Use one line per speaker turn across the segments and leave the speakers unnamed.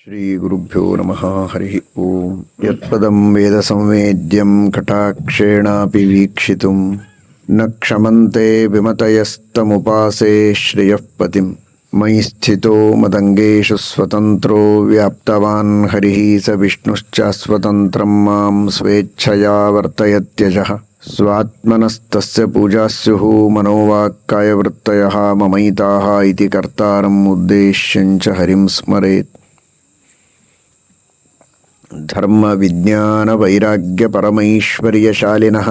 ಶ್ರೀಗುರುಭ್ಯೋ ನಮಃ ಹರಿ ಓಂ ಯತ್ಪದಂ ವೇದ ಸಂವೇದ್ಯಂ ಕಟಾಕ್ಷೇಣಾಪಿ ವೀಕ್ಷಿತುಂ ನ ಕ್ಷಮಂತೆ ವಿಮತಯಸ್ತಮುಪಾಸೇ ಶ್ರಿಯಃ ಪತಿಂ ಮಯಿ ಸ್ಥಿತೋ ಮದಂಗೇಶು ಸ್ವತಂತ್ರೋ ವ್ಯಾಪ್ತವಾನ್ ಹರಿಃ ಸ ವಿಷ್ಣುಶ್ಚ ಸ್ವತಂತ್ರಂ ಮಾಂ ಸ್ವೇಚ್ಛಯಾ ವರ್ತಯತ್ಯಜಃ ಸ್ವಾತ್ಮನಸ್ತಸ್ಯ ಪೂಜಾಸ್ಯುಃ ಮನೋವಾಕ್ಕಾಯವೃತ್ತಯಃ ಮಮೈತಾಃ ಇತಿ ಕರ್ತಾರಂ ಉದ್ದೇಶ್ಯಂಚ ಹರಿಂ ಸ್ಮರೇತ್. ಧರ್ಮ ವಿಜ್ಞಾನ ವೈರಾಗ್ಯ ಪರಮೈಶ್ವರ್ಯಶಾಲಿನಃ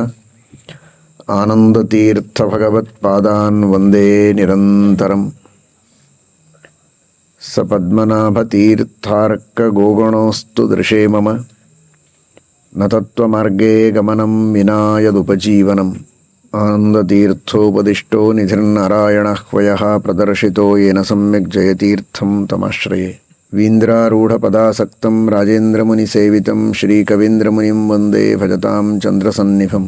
ಆನಂದತೀರ್ಥ ಭಗವತ್ಪಾದಾನ್ ವಂದೇ ನಿರಂತರಂ. ಸ ಪದ್ಮನಾಭತೀರ್ಥಾರ್ಕ ಗೋಗಣೋಸ್ತು ದೃಶೇ ಮಮ ನ ತತ್ವಮಾರ್ಗೇ ಗಮನಂ ವಿನಾ ಯದುಪಜೀವನಂ. ಆನಂದತೀರ್ಥೋಪದಿಷ್ಟೋ ನಿಧಿರ್ನಾರಾಯಣಃ ಹ್ವಯಃ ಪ್ರದರ್ಶಿತೋ ಯೇನ ಸಮ್ಯಕ್ ಜಯತೀರ್ಥಂ ತಮಾಶ್ರಯೇ. ವೀಂದ್ರಾರೂಢಪದಾಸಕ್ತಂ ರಾಜೇಂದ್ರಮುನಿಸೇವಿತಂ ಶ್ರೀಕವೀಂದ್ರಮುನಿಂ ವಂದೇ ಭಜತಾಂ ಚಂದ್ರಸನ್ನಿಭಂ.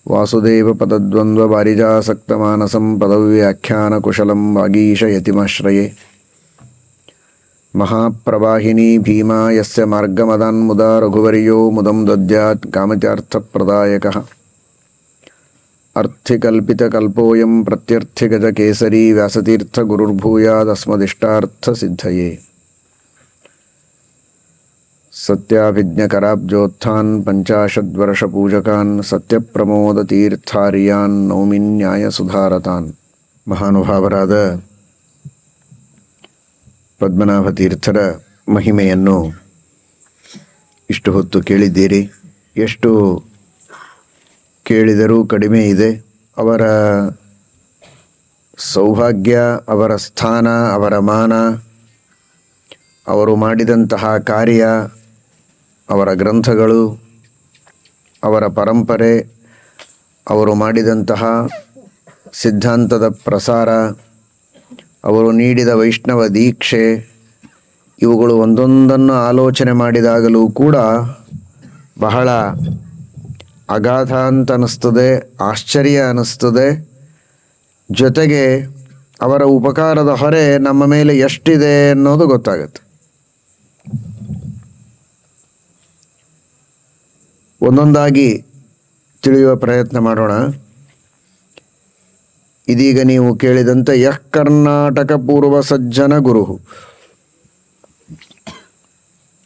ವಾಸುದೇವಪದದ್ವಂದ್ವಪಾರಿಜಾಸಕ್ತಮಾನಸಂ ಪದವ್ಯಾಖ್ಯಾನಕುಶಲಂ ವಾಗೀಶಯತಿಮಾಶ್ರಯೇ. ಮಹಾಪ್ರವಾಹಿನಿ ಭೀಮಾ ಯಸ್ಯ ಮಾರ್ಗಮದಾನ್ಮುದಾ ರಘುವರ್ಯೋ ಮುದಂ ದದ್ಯಾತ್ ಕಾಮತ್ಯಾರ್ಥಪ್ರದಾಯಕಃ. ಅರ್ಥಿಕಲ್ಪಿತಕಲ್ಪೋಯಂ ಪ್ರತ್ಯರ್ಥಿಗಜಕೇಸರಿ ವ್ಯಾಸತೀರ್ಥಗುರುರ್ಭೂಯಾದಸ್ಮದಿಷ್ಟಾರ್ಥಸಿದ್ಧಯೇ. ಸತ್ಯಾಭಿಜ್ಞಕರಾಬ್ಜೋತ್ಥಾನ್ ಪಂಚಾಶದ್ವರ್ಷಪೂಜಕಾನ್ ಸತ್ಯಪ್ರಮೋದತೀರ್ಥಾರ್ಯಾನ್ ನೌಮಿ ನ್ಯಾಯಸುಧಾರತಾನ್. ಮಹಾನುಭಾವರಾದ ಪದ್ಮನಾಭ ತೀರ್ಥರ ಮಹಿಮೆಯನ್ನು ಇಷ್ಟು ಹೊತ್ತು ಕೇಳಿದ್ದೀರಿ. ಎಷ್ಟು ಕೇಳಿದರೂ ಕಡಿಮೆ ಇದೆ. ಅವರ ಸೌಭಾಗ್ಯ, ಅವರ ಸ್ಥಾನ, ಅವರ ಮಾನ, ಅವರು ಮಾಡಿದಂತಹ ಕಾರ್ಯ, ಅವರ ಗ್ರಂಥಗಳು, ಅವರ ಪರಂಪರೆ, ಅವರು ಮಾಡಿದಂತಹ ಸಿದ್ಧಾಂತದ ಪ್ರಸಾರ, ಅವರು ನೀಡಿದ ವೈಷ್ಣವ ದೀಕ್ಷೆ, ಇವುಗಳು ಒಂದೊಂದನ್ನು ಆಲೋಚನೆ ಮಾಡಿದಾಗಲೂ ಕೂಡ ಬಹಳ ಅಗಾಧ ಅಂತ ಅನ್ನಿಸ್ತದೆ, ಆಶ್ಚರ್ಯ ಅನ್ನಿಸ್ತದೆ. ಜೊತೆಗೆ ಅವರ ಉಪಕಾರದ ಹೊರೆ ನಮ್ಮ ಮೇಲೆ ಎಷ್ಟಿದೆ ಅನ್ನೋದು ಗೊತ್ತಾಗುತ್ತೆ. ಒಂದೊಂದಾಗಿ ತಿಳಿಯುವ ಪ್ರಯತ್ನ ಮಾಡೋಣ. ಇದೀಗ ನೀವು ಕೇಳಿದಂತೆ ಯಃ ಕರ್ನಾಟಕ ಪೂರ್ವ ಸಜ್ಜನ ಗುರು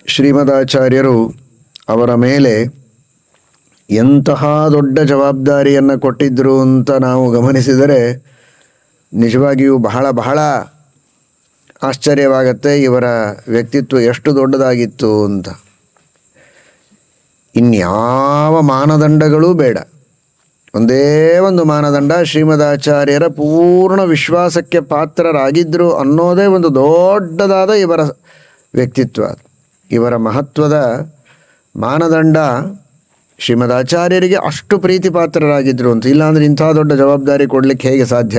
ಶ್ರೀಮದಾಚಾರ್ಯರು ಅವರ ಮೇಲೆ ಎಂತಹ ದೊಡ್ಡ ಜವಾಬ್ದಾರಿಯನ್ನು ಕೊಟ್ಟಿದ್ದರು ಅಂತ ನಾವು ಗಮನಿಸಿದರೆ ನಿಜವಾಗಿಯೂ ಬಹಳ ಬಹಳ ಆಶ್ಚರ್ಯವಾಗತ್ತೆ. ಇವರ ವ್ಯಕ್ತಿತ್ವ ಎಷ್ಟು ದೊಡ್ಡದಾಗಿತ್ತು ಅಂತ. ಇನ್ಯಾವ ಮಾನದಂಡಗಳೂ ಬೇಡ, ಒಂದೇ ಒಂದು ಮಾನದಂಡ, ಶ್ರೀಮದಾಚಾರ್ಯರ ಪೂರ್ಣ ವಿಶ್ವಾಸಕ್ಕೆ ಪಾತ್ರರಾಗಿದ್ದರು ಅನ್ನೋದೇ ಒಂದು ದೊಡ್ಡದಾದ ಇವರ ವ್ಯಕ್ತಿತ್ವ. ಇವರ ಮಹತ್ವದ ಮಾನದಂಡ ಶ್ರೀಮದಾಚಾರ್ಯರಿಗೆ ಅಷ್ಟು ಪ್ರೀತಿ ಪಾತ್ರರಾಗಿದ್ದರು ಅಂತ. ಇಲ್ಲಾಂದರೆ ಇಂಥ ದೊಡ್ಡ ಜವಾಬ್ದಾರಿ ಕೊಡಲಿಕ್ಕೆ ಹೇಗೆ ಸಾಧ್ಯ?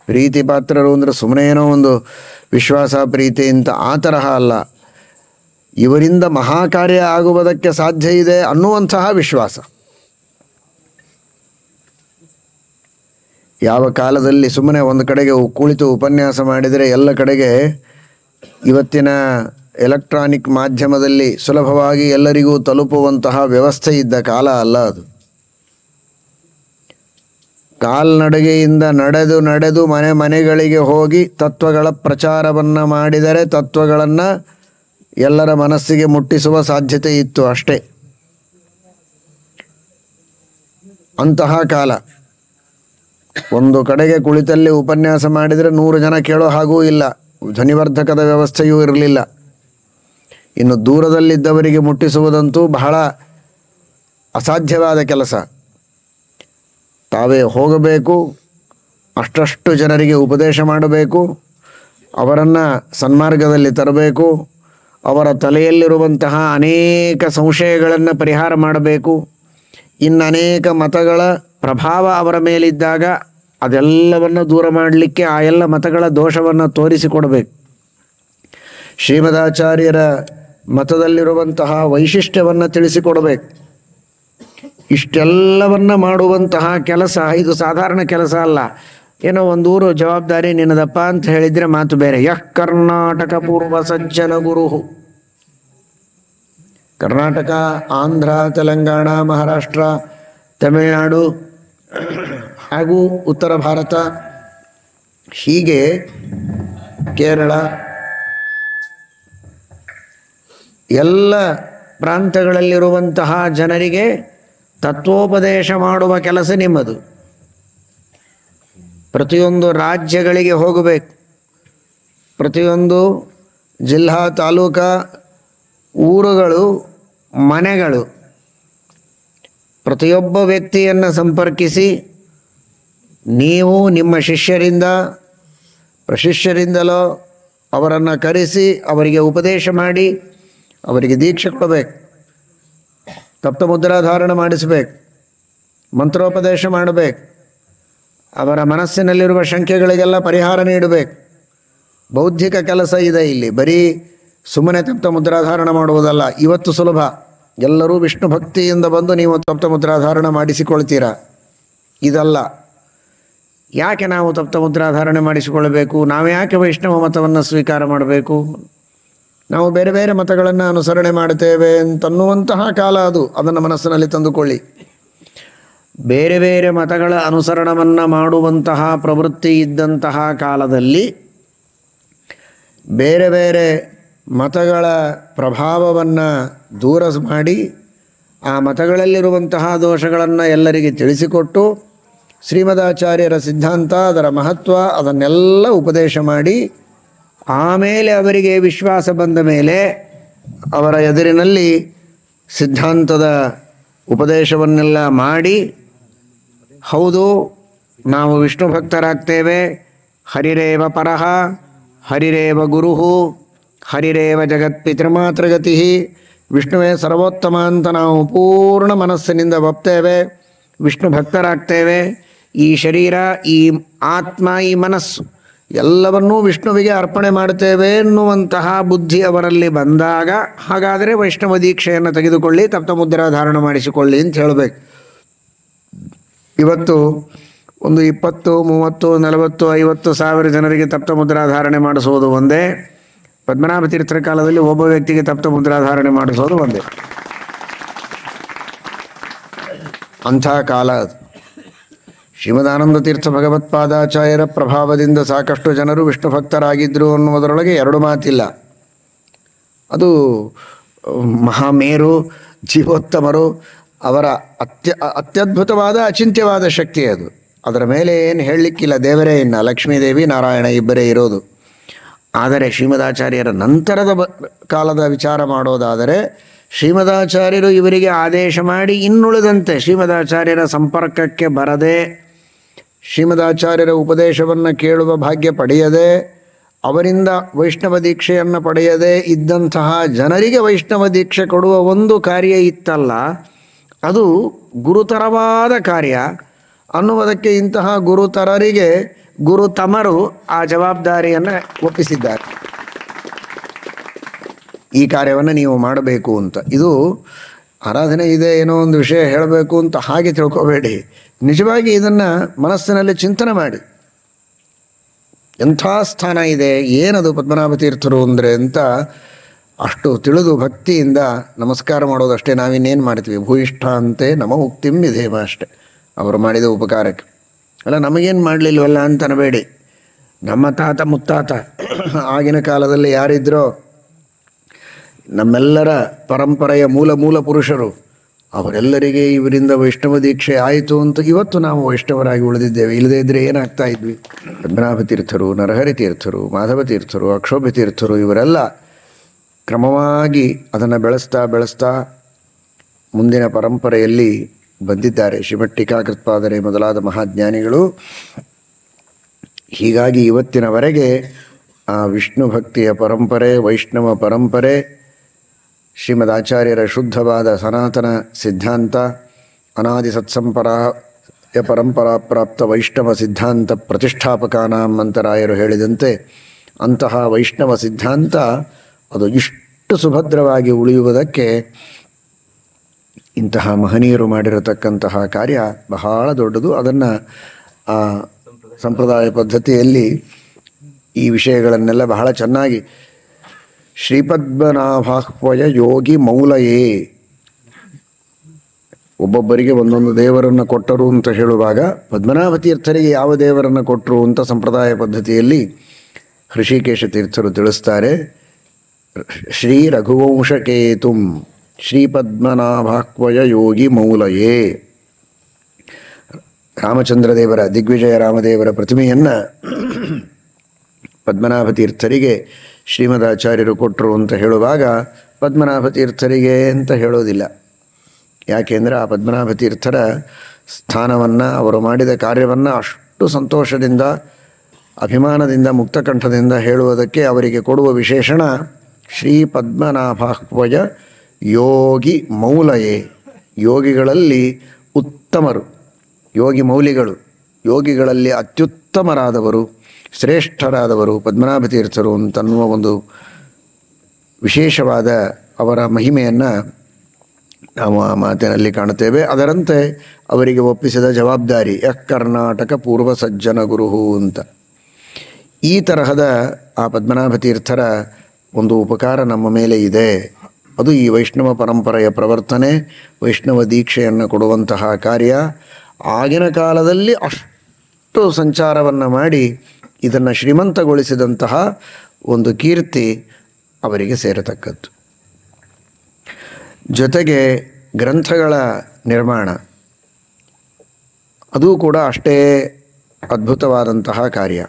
ಪ್ರೀತಿ ಪಾತ್ರರು ಅಂದರೆ ಸುಮ್ಮನೆ ಏನೋ ಒಂದು ವಿಶ್ವಾಸ ಪ್ರೀತಿ ಅಂತ ಆ ತರಹ ಅಲ್ಲ. ಇವರಿಂದ ಮಹಾಕಾರ್ಯ ಆಗುವುದಕ್ಕೆ ಸಾಧ್ಯ ಇದೆ ಅನ್ನುವಂತಹ ವಿಶ್ವಾಸ. ಯಾವ ಕಾಲದಲ್ಲಿ ಸುಮ್ಮನೆ ಒಂದು ಕಡೆಗೆ ಕುಳಿತು ಉಪನ್ಯಾಸ ಮಾಡಿದರೆ ಎಲ್ಲ ಕಡೆಗೆ ಇವತ್ತಿನ ಎಲೆಕ್ಟ್ರಾನಿಕ್ ಮಾಧ್ಯಮದಲ್ಲಿ ಸುಲಭವಾಗಿ ಎಲ್ಲರಿಗೂ ತಲುಪುವಂತಹ ವ್ಯವಸ್ಥೆ ಇದ್ದ ಕಾಲ ಅಲ್ಲ ಅದು. ಕಾಲ್ನಡಿಗೆಯಿಂದ ನಡೆದು ನಡೆದು ಮನೆಗಳಿಗೆ ಹೋಗಿ ತತ್ವಗಳ ಪ್ರಚಾರವನ್ನು ಮಾಡಿದರೆ ತತ್ವಗಳನ್ನು ಎಲ್ಲರ ಮನಸ್ಸಿಗೆ ಮುಟ್ಟಿಸುವ ಸಾಧ್ಯತೆ ಇತ್ತು ಅಷ್ಟೇ. ಅಂತಹ ಕಾಲ. ಒಂದು ಕಡೆಗೆ ಕುಳಿತಲ್ಲಿ ಉಪನ್ಯಾಸ ಮಾಡಿದರೆ 100 ಜನ ಕೇಳೋ ಹಾಗೂ ಇಲ್ಲ. ಧ್ವನಿವರ್ಧಕದ ವ್ಯವಸ್ಥೆಯೂ ಇರಲಿಲ್ಲ. ಇನ್ನು ದೂರದಲ್ಲಿದ್ದವರಿಗೆ ಮುಟ್ಟಿಸುವುದಂತೂ ಬಹಳ ಅಸಾಧ್ಯವಾದ ಕೆಲಸ. ತಾವೇ ಹೋಗಬೇಕು, ಅಷ್ಟಷ್ಟು ಜನರಿಗೆ ಉಪದೇಶ ಮಾಡಬೇಕು, ಅವರನ್ನು ಸನ್ಮಾರ್ಗದಲ್ಲಿ ತರಬೇಕು, ಅವರ ತಲೆಯಲ್ಲಿರುವಂತಹ ಅನೇಕ ಸಂಶಯಗಳನ್ನು ಪರಿಹಾರ ಮಾಡಬೇಕು. ಇನ್ನು ಅನೇಕ ಮತಗಳ ಪ್ರಭಾವ ಅವರ ಮೇಲಿದ್ದಾಗ ಅದೆಲ್ಲವನ್ನು ದೂರ ಮಾಡಲಿಕ್ಕೆ ಆ ಎಲ್ಲ ಮತಗಳ ದೋಷವನ್ನು ತೋರಿಸಿಕೊಡಬೇಕು. ಶ್ರೀಮದಾಚಾರ್ಯರ ಮತದಲ್ಲಿರುವಂತಹ ವೈಶಿಷ್ಟ್ಯವನ್ನು ತಿಳಿಸಿಕೊಡಬೇಕು. ಇಷ್ಟೆಲ್ಲವನ್ನು ಮಾಡುವಂತಹ ಕೆಲಸ ಇದು ಸಾಧಾರಣ ಕೆಲಸ ಅಲ್ಲ. ಏನೋ ಒಂದು ಊರು ಜವಾಬ್ದಾರಿ ನಿನ್ನದಪ್ಪ ಅಂತ ಹೇಳಿದರೆ ಮಾತು ಬೇರೆ. ಯಃ ಕರ್ನಾಟಕ ಪೂರ್ವ ಸಜ್ಜನ ಗುರು. ಕರ್ನಾಟಕ, ಆಂಧ್ರ, ತೆಲಂಗಾಣ, ಮಹಾರಾಷ್ಟ್ರ, ತಮಿಳುನಾಡು ಹಾಗೂ ಉತ್ತರ ಭಾರತ, ಹೀಗೆ ಕೇರಳ, ಎಲ್ಲ ಪ್ರಾಂತಗಳಲ್ಲಿರುವಂತಹ ಜನರಿಗೆ ತತ್ವೋಪದೇಶ ಮಾಡುವ ಕೆಲಸ ನಿಮ್ಮದು. ಪ್ರತಿಯೊಂದು ರಾಜ್ಯಗಳಿಗೆ ಹೋಗಬೇಕು, ಪ್ರತಿಯೊಂದು ಜಿಲ್ಲಾ, ತಾಲೂಕಾ, ಊರುಗಳು, ಮನೆಗಳು, ಪ್ರತಿಯೊಬ್ಬ ವ್ಯಕ್ತಿಯನ್ನು ಸಂಪರ್ಕಿಸಿ ನೀವು ನಿಮ್ಮ ಶಿಷ್ಯರಿಂದ ಪ್ರಶಿಷ್ಯರಿಂದಲೋ ಅವರನ್ನು ಕರೆಸಿ ಅವರಿಗೆ ಉಪದೇಶ ಮಾಡಿ ಅವರಿಗೆ ದೀಕ್ಷೆ ಕೊಡಬೇಕು, ತಪ್ತ ಮುದ್ರಾಧಾರಣ ಮಾಡಿಸಬೇಕು, ಮಂತ್ರೋಪದೇಶ ಮಾಡಬೇಕು, ಅವರ ಮನಸ್ಸಿನಲ್ಲಿರುವ ಶಂಕೆಗಳಿಗೆಲ್ಲ ಪರಿಹಾರ ನೀಡಬೇಕು. ಬೌದ್ಧಿಕ ಕೆಲಸ ಇದೆ ಇಲ್ಲಿ, ಬರೀ ಸುಮ್ಮನೆ ತಪ್ತ ಮುದ್ರಾಧಾರಣ ಮಾಡುವುದಲ್ಲ. ಇವತ್ತು ಸುಲಭ, ಎಲ್ಲರೂ ವಿಷ್ಣು ಭಕ್ತಿಯಿಂದ ಬಂದು ನೀವು ತಪ್ತ ಮುದ್ರಾಧಾರಣ ಮಾಡಿಸಿಕೊಳ್ತೀರಾ. ಇದಲ್ಲ. ಯಾಕೆ ನಾವು ತಪ್ತ ಮುದ್ರಾಧಾರಣೆ ಮಾಡಿಸಿಕೊಳ್ಳಬೇಕು? ನಾವು ಯಾಕೆ ವೈಷ್ಣವ ಮತವನ್ನು ಸ್ವೀಕಾರ ಮಾಡಬೇಕು? ನಾವು ಬೇರೆ ಬೇರೆ ಮತಗಳನ್ನು ಅನುಸರಣೆ ಮಾಡುತ್ತೇವೆ ಅಂತನ್ನುವಂತಹ ಕಾಲ ಅದು. ಅದನ್ನು ಮನಸ್ಸಿನಲ್ಲಿ ತಂದುಕೊಳ್ಳಿ. ಬೇರೆ ಬೇರೆ ಮತಗಳ ಅನುಸರಣವನ್ನು ಮಾಡುವಂತಹ ಪ್ರವೃತ್ತಿ ಇದ್ದಂತಹ ಕಾಲದಲ್ಲಿ ಬೇರೆ ಬೇರೆ ಮತಗಳ ಪ್ರಭಾವವನ್ನು ದೂರ ಮಾಡಿ ಆ ಮತಗಳಲ್ಲಿರುವಂತಹ ದೋಷಗಳನ್ನು ಎಲ್ಲರಿಗೆ ತಿಳಿಸಿಕೊಟ್ಟು ಶ್ರೀಮದಾಚಾರ್ಯರ ಸಿದ್ಧಾಂತ, ಅದರ ಮಹತ್ವ, ಅದನ್ನೆಲ್ಲ ಉಪದೇಶ ಮಾಡಿ ಆಮೇಲೆ ಅವರಿಗೆ ವಿಶ್ವಾಸ ಬಂದ ಮೇಲೆ ಅವರ ಎದುರಿನಲ್ಲಿ ಸಿದ್ಧಾಂತದ ಉಪದೇಶವನ್ನೆಲ್ಲ ಮಾಡಿ, ಹೌದು ನಾವು ವಿಷ್ಣು ಭಕ್ತರಾಗ್ತೇವೆ, ಹರಿರೇವ ಪರಹ, ಹರಿರೇವ ಗುರುಹು, ಹರಿರೇವ ಜಗತ್ಪಿತೃಮಾತೃಗತಿ, ವಿಷ್ಣುವೇ ಸರ್ವೋತ್ತಮ ಅಂತ ನಾವು ಪೂರ್ಣ ಮನಸ್ಸಿನಿಂದ ಒಪ್ತೇವೆ, ವಿಷ್ಣು ಭಕ್ತರಾಗ್ತೇವೆ. ಈ ಶರೀರ, ಈ ಆತ್ಮ, ಈ ಮನಸ್ಸು ಎಲ್ಲವನ್ನೂ ವಿಷ್ಣುವಿಗೆ ಅರ್ಪಣೆ ಮಾಡ್ತೇವೆ ಎನ್ನುವಂತಹ ಬುದ್ಧಿ ಅವರಲ್ಲಿ ಬಂದಾಗ, ಹಾಗಾದರೆ ವೈಷ್ಣವ ದೀಕ್ಷೆಯನ್ನು ತೆಗೆದುಕೊಳ್ಳಿ, ತಪ್ತ ಮುದ್ರಾಧಾರಣ ಮಾಡಿಸಿಕೊಳ್ಳಿ ಅಂತ ಹೇಳಬೇಕು. ಇವತ್ತು ಒಂದು 20, 30, 40, 50 ಸಾವಿರ ಜನರಿಗೆ ತಪ್ತ ಮುದ್ರಾಧಾರಣೆ ಮಾಡಿಸೋದು ಒಂದೇ. ಪದ್ಮನಾಭ ತೀರ್ಥರ ಕಾಲದಲ್ಲಿ ಒಬ್ಬ ವ್ಯಕ್ತಿಗೆ ತಪ್ತ ಮುದ್ರಾಧಾರಣೆ ಮಾಡಿಸೋದು ಒಂದೇ. ಅಂಥ ಕಾಲ ಅದು. ಶ್ರೀಮದಾನಂದ ತೀರ್ಥ ಭಗವತ್ಪಾದಾಚಾರ್ಯರ ಪ್ರಭಾವದಿಂದ ಸಾಕಷ್ಟು ಜನರು ವಿಷ್ಣು ಭಕ್ತರಾಗಿದ್ದರು ಅನ್ನುವುದರೊಳಗೆ ಎರಡು ಮಾತಿಲ್ಲ. ಅದು ಮಹಾಮೇರು, ಜೀವೋತ್ತಮರು, ಅವರ ಅತ್ಯದ್ಭುತವಾದ ಅಚಿಂತ್ಯವಾದ ಶಕ್ತಿ ಅದು. ಅದರ ಮೇಲೆ ಏನು ಹೇಳಲಿಕ್ಕಿಲ್ಲ. ದೇವರೇ ಇನ್ನು ಲಕ್ಷ್ಮೀದೇವಿ ನಾರಾಯಣ ಇಬ್ಬರೇ ಇರೋದು. ಆದರೆ ಶ್ರೀಮದಾಚಾರ್ಯರ ನಂತರದ ಕಾಲದ ವಿಚಾರ ಮಾಡೋದಾದರೆ ಶ್ರೀಮದಾಚಾರ್ಯರು ಇವರಿಗೆ ಆದೇಶ ಮಾಡಿ ಇನ್ನುಳಿದಂತೆ ಶ್ರೀಮದಾಚಾರ್ಯರ ಸಂಪರ್ಕಕ್ಕೆ ಬರದೆ, ಶ್ರೀಮದಾಚಾರ್ಯರ ಉಪದೇಶವನ್ನು ಕೇಳುವ ಭಾಗ್ಯ ಪಡೆಯದೆ, ಅವರಿಂದ ವೈಷ್ಣವ ದೀಕ್ಷೆಯನ್ನು ಪಡೆಯದೆ ಇದ್ದಂತಹ ಜನರಿಗೆ ವೈಷ್ಣವ ದೀಕ್ಷೆ ಕೊಡುವ ಒಂದು ಕಾರ್ಯ ಇತ್ತಲ್ಲ, ಅದು ಗುರುತರವಾದ ಕಾರ್ಯ ಅನ್ನುವುದಕ್ಕೆ ಇಂತಹ ಗುರುತರರಿಗೆ ಗುರುತಮರು ಆ ಜವಾಬ್ದಾರಿಯನ್ನು ಒಪ್ಪಿಸಿದ್ದಾರೆ. ಈ ಕಾರ್ಯವನ್ನು ನೀವು ಮಾಡಬೇಕು ಅಂತ. ಇದು ಆರಾಧನೆ ಇದೆ, ಏನೋ ಒಂದು ವಿಷಯ ಹೇಳಬೇಕು ಅಂತ ಹಾಗೆ ತಿಳ್ಕೋಬೇಡಿ. ನಿಜವಾಗಿ ಇದನ್ನು ಮನಸ್ಸಿನಲ್ಲಿ ಚಿಂತನೆ ಮಾಡಿ. ಎಂಥ ಸ್ಥಾನ ಇದೆ, ಏನದು ಪದ್ಮನಾಭ ತೀರ್ಥರು ಅಂದರೆ ಅಂತ ಅಷ್ಟು ತಿಳಿದು ಭಕ್ತಿಯಿಂದ ನಮಸ್ಕಾರ ಮಾಡೋದಷ್ಟೇ. ನಾವಿನ್ನೇನು ಮಾಡ್ತೀವಿ? ಭೂಯಿಷ್ಠ ಅಂತೆ ನಮ ಉಕ್ತಿಂ ವಿಧೇಮ ಅಷ್ಟೆ, ಅವರು ಮಾಡಿದ ಉಪಕಾರಕ್ಕೆ. ಅಲ್ಲ, ನಮಗೇನು ಮಾಡಲಿಲ್ವಲ್ಲ ಅಂತ ಅನಬೇಡಿ. ನಮ್ಮ ತಾತ ಮುತ್ತಾತ ಆಗಿನ ಕಾಲದಲ್ಲಿ ಯಾರಿದ್ರೋ ನಮ್ಮೆಲ್ಲರ ಪರಂಪರೆಯ ಮೂಲ ಪುರುಷರು, ಅವರೆಲ್ಲರಿಗೆ ಇವರಿಂದ ವೈಷ್ಣವ ದೀಕ್ಷೆ ಆಯಿತು ಅಂತ ಇವತ್ತು ನಾವು ವೈಷ್ಣವರಾಗಿ ಉಳಿದಿದ್ದೇವೆ. ಇಲ್ಲದೇ ಇದ್ದರೆ ಏನಾಗ್ತಾ ಇದ್ವಿ? ಪದ್ಮನಾಭ ತೀರ್ಥರು, ನರಹರಿ ತೀರ್ಥರು, ಮಾಧವ ತೀರ್ಥರು, ಅಕ್ಷೋಭ್ಯ ತೀರ್ಥರು, ಇವರೆಲ್ಲ ಕ್ರಮವಾಗಿ ಅದನ್ನು ಬೆಳೆಸ್ತಾ ಮುಂದಿನ ಪರಂಪರೆಯಲ್ಲಿ ಬಂದಿದ್ದಾರೆ. ಶ್ರೀಮಠ್ ಟೀಕಾಕೃತ್ಪಾದರೇ ಮೊದಲಾದ ಮಹಾಜ್ಞಾನಿಗಳು. ಹೀಗಾಗಿ ಇವತ್ತಿನವರೆಗೆ ಆ ವಿಷ್ಣು ಭಕ್ತಿಯ ಪರಂಪರೆ, ವೈಷ್ಣವ ಪರಂಪರೆ, ಶ್ರೀಮದಾಚಾರ್ಯರ ಶುದ್ಧವಾದ ಸನಾತನ ಸಿದ್ಧಾಂತ, ಅನಾದಿ ಸತ್ಸಂಪರಾಯ ಪರಂಪರಾ ಪ್ರಾಪ್ತ ವೈಷ್ಣವ ಸಿದ್ಧಾಂತ ಪ್ರತಿಷ್ಠಾಪಕಾನಾಂ ಅಂತರಾಯರು ಹೇಳಿದಂತೆ ಅಂತಹ ವೈಷ್ಣವ ಸಿದ್ಧಾಂತ ಅದು ಇಷ್ಟು ಸುಭದ್ರವಾಗಿ ಉಳಿಯುವುದಕ್ಕೆ ಇಂತಹ ಮಹನೀಯರು ಮಾಡಿರತಕ್ಕಂತಹ ಕಾರ್ಯ ಬಹಳ ದೊಡ್ಡದು. ಅದನ್ನು ಸಂಪ್ರದಾಯ ಪದ್ಧತಿಯಲ್ಲಿ ಈ ವಿಷಯಗಳನ್ನೆಲ್ಲ ಬಹಳ ಚೆನ್ನಾಗಿ ಶ್ರೀಪದ್ಮನಾಭಾಹ್ವಯ ಯೋಗಿ ಮೌಲಯೇ, ಒಬ್ಬೊಬ್ಬರಿಗೆ ಒಂದೊಂದು ದೇವರನ್ನು ಕೊಟ್ಟರು ಅಂತ ಹೇಳುವಾಗ ಪದ್ಮನಾಭ ತೀರ್ಥರಿಗೆ ಯಾವ ದೇವರನ್ನು ಕೊಟ್ಟರು ಅಂತ ಸಂಪ್ರದಾಯ ಪದ್ಧತಿಯಲ್ಲಿ ಹೃಷಿಕೇಶ ತೀರ್ಥರು ತಿಳಿಸ್ತಾರೆ. ಶ್ರೀ ರಘುವಂಶಕೇತುಂ ಶ್ರೀಪದ್ಮನಾಭಾಹ್ವಯ ಯೋಗಿ ಮೌಲಯೇ. ರಾಮಚಂದ್ರ ದೇವರ, ದಿಗ್ವಿಜಯ ರಾಮದೇವರ ಪ್ರತಿಮೆಯನ್ನು ಪದ್ಮನಾಭ ತೀರ್ಥರಿಗೆ ಶ್ರೀಮದಾಚಾರ್ಯರು ಕೊಟ್ಟರು ಅಂತ ಹೇಳುವಾಗ ಪದ್ಮನಾಭ ತೀರ್ಥರಿಗೆ ಅಂತ ಹೇಳೋದಿಲ್ಲ. ಯಾಕೆಂದರೆ ಆ ಪದ್ಮನಾಭ ತೀರ್ಥರ ಸ್ಥಾನವನ್ನು, ಅವರು ಮಾಡಿದ ಕಾರ್ಯವನ್ನು ಅಷ್ಟು ಸಂತೋಷದಿಂದ, ಅಭಿಮಾನದಿಂದ, ಮುಕ್ತಕಂಠದಿಂದ ಹೇಳುವುದಕ್ಕೆ ಅವರಿಗೆ ಕೊಡುವ ವಿಶೇಷಣ ಶ್ರೀ ಪದ್ಮನಾಭಾಹ್ವಯ ಯೋಗಿ ಮೌಲಯೇ. ಯೋಗಿಗಳಲ್ಲಿ ಉತ್ತಮರು, ಯೋಗಿ ಮೌಲಿಗಳು, ಯೋಗಿಗಳಲ್ಲಿ ಅತ್ಯುತ್ತಮರಾದವರು, ಶ್ರೇಷ್ಠರಾದವರು ಪದ್ಮನಾಭ ತೀರ್ಥರು ಅಂತನ್ನುವ ಒಂದು ವಿಶೇಷವಾದ ಅವರ ಮಹಿಮೆಯನ್ನು ನಾವು ಆ ಮಾತಿನಲ್ಲಿ ಕಾಣುತ್ತೇವೆ. ಅದರಂತೆ ಅವರಿಗೆ ಒಪ್ಪಿಸಿದ ಜವಾಬ್ದಾರಿ ಕರ್ನಾಟಕ ಪೂರ್ವ ಸಜ್ಜನ ಗುರುಹು ಅಂತ. ಈ ತರಹದ ಆ ಪದ್ಮನಾಭ ತೀರ್ಥರ ಒಂದು ಉಪಕಾರ ನಮ್ಮ ಮೇಲೆ ಇದೆ. ಅದು ಈ ವೈಷ್ಣವ ಪರಂಪರೆಯ ಪ್ರವರ್ತನೆ, ವೈಷ್ಣವ ದೀಕ್ಷೆಯನ್ನು ಕೊಡುವಂತಹ ಕಾರ್ಯ. ಆಗಿನ ಕಾಲದಲ್ಲಿ ಅಷ್ಟು ಸಂಚಾರವನ್ನು ಮಾಡಿ ಇದನ್ನು ಶ್ರೀಮಂತಗೊಳಿಸಿದಂತಹ ಒಂದು ಕೀರ್ತಿ ಅವರಿಗೆ ಸೇರತಕ್ಕದ್ದು. ಜೊತೆಗೆ ಗ್ರಂಥಗಳ ನಿರ್ಮಾಣ ಅದೂ ಕೂಡ ಅಷ್ಟೇ ಅದ್ಭುತವಾದಂತಹ ಕಾರ್ಯ.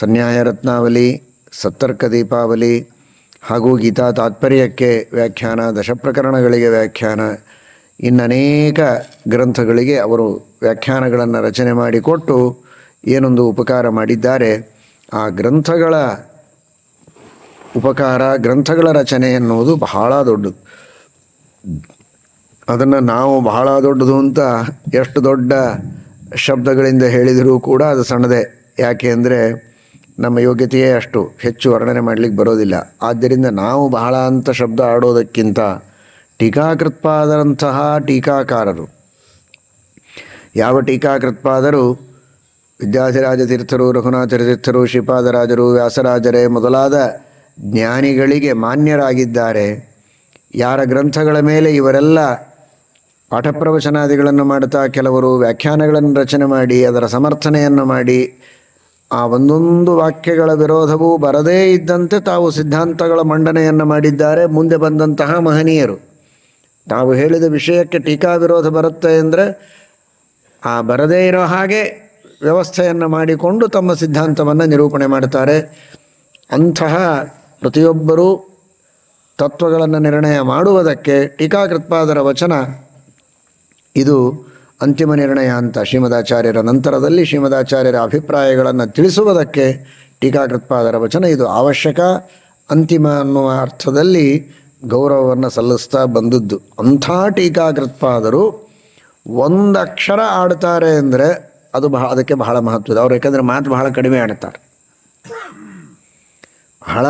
ಸನ್ಯಾಯ ರತ್ನಾವಲಿ, ಸತ್ತರ್ಕ ದೀಪಾವಲಿ ಹಾಗೂ ಗೀತಾ ತಾತ್ಪರ್ಯಕ್ಕೆ ವ್ಯಾಖ್ಯಾನ, ದಶಪ್ರಕರಣಗಳಿಗೆ ವ್ಯಾಖ್ಯಾನ, ಇನ್ನನೇಕ ಗ್ರಂಥಗಳಿಗೆ ಅವರು ವ್ಯಾಖ್ಯಾನಗಳನ್ನು ರಚನೆ ಮಾಡಿಕೊಟ್ಟು ಏನೊಂದು ಉಪಕಾರ ಮಾಡಿದ್ದಾರೆ. ಆ ಗ್ರಂಥಗಳ ಉಪಕಾರ, ಗ್ರಂಥಗಳ ರಚನೆ ಎನ್ನುವುದು ಬಹಳ ದೊಡ್ಡದು. ಅದನ್ನು ನಾವು ಬಹಳ ದೊಡ್ಡದು ಅಂತ ಎಷ್ಟು ದೊಡ್ಡ ಶಬ್ದಗಳಿಂದ ಹೇಳಿದರೂ ಕೂಡ ಅದು ಸಣ್ಣದೇ. ಯಾಕೆ ಅಂದರೆ ನಮ್ಮ ಯೋಗ್ಯತೆಯೇ ಅಷ್ಟು, ಹೆಚ್ಚು ವರ್ಣನೆ ಮಾಡಲಿಕ್ಕೆ ಬರೋದಿಲ್ಲ. ಆದ್ದರಿಂದ ನಾವು ಬಹಳ ಅಂತ ಶಬ್ದ ಆಡೋದಕ್ಕಿಂತ ಟೀಕಾಕೃತ್ಪಾದರಂತಹ ಟೀಕಾಕಾರರು, ಯಾವ ಟೀಕಾಕೃತ್ಪಾದರು ವಿದ್ಯಾಧಿರಾಜ ತೀರ್ಥರು, ರಘುನಾಥ ತೀರ್ಥರು, ಶ್ರೀಪಾದರಾಜರು, ವ್ಯಾಸರಾಜರೇ ಮೊದಲಾದ ಜ್ಞಾನಿಗಳಿಗೆ ಮಾನ್ಯರಾಗಿದ್ದಾರೆ, ಯಾರ ಗ್ರಂಥಗಳ ಮೇಲೆ ಇವರೆಲ್ಲ ಪಾಠ ಪ್ರವಚನಾದಿಗಳನ್ನು ಮಾಡ್ತಾ, ಕೆಲವರು ವ್ಯಾಖ್ಯಾನಗಳನ್ನು ರಚನೆ ಮಾಡಿ ಅದರ ಸಮರ್ಥನೆಯನ್ನು ಮಾಡಿ, ಆ ಒಂದೊಂದು ವಾಕ್ಯಗಳ ವಿರೋಧವೂ ಬರದೇ ಇದ್ದಂತೆ ತಾವು ಸಿದ್ಧಾಂತಗಳ ಮಂಡನೆಯನ್ನು ಮಾಡಿದ್ದಾರೆ. ಮುಂದೆ ಬಂದಂತಹ ಮಹನೀಯರು ತಾವು ಹೇಳಿದ ವಿಷಯಕ್ಕೆ ಟೀಕಾ ವಿರೋಧ ಬರುತ್ತೆ ಅಂದರೆ ಆ ಬರದೇ ಇರೋ ಹಾಗೆ ವ್ಯವಸ್ಥೆಯನ್ನು ಮಾಡಿಕೊಂಡು ತಮ್ಮ ಸಿದ್ಧಾಂತವನ್ನು ನಿರೂಪಣೆ ಮಾಡ್ತಾರೆ. ಅಂತಹ ಪ್ರತಿಯೊಬ್ಬರೂ ತತ್ವಗಳನ್ನು ನಿರ್ಣಯ ಮಾಡುವುದಕ್ಕೆ ಟೀಕಾಕೃತ್ಪಾದರ ವಚನ ಇದು ಅಂತಿಮ ನಿರ್ಣಯ ಅಂತ. ಶ್ರೀಮದಾಚಾರ್ಯರ ನಂತರದಲ್ಲಿ ಶ್ರೀಮದಾಚಾರ್ಯರ ಅಭಿಪ್ರಾಯಗಳನ್ನು ತಿಳಿಸುವುದಕ್ಕೆ ಟೀಕಾಕೃತ್ಪಾದರ ವಚನ ಇದು ಅವಶ್ಯಕ, ಅಂತಿಮ ಅನ್ನುವ ಅರ್ಥದಲ್ಲಿ ಗೌರವವನ್ನು ಸಲ್ಲಿಸ್ತಾ ಬಂದದ್ದು. ಅಂಥ ಟೀಕಾಕೃತ್ಪಾದರು ಒಂದು ಅಕ್ಷರ ಆಡ್ತಾರೆ ಅಂದರೆ ಅದು ಅದಕ್ಕೆ ಬಹಳ ಮಹತ್ವದ. ಅವರು ಯಾಕಂದರೆ ಮಾತು ಬಹಳ ಕಡಿಮೆ ಆಡ್ತಾರೆ, ಬಹಳ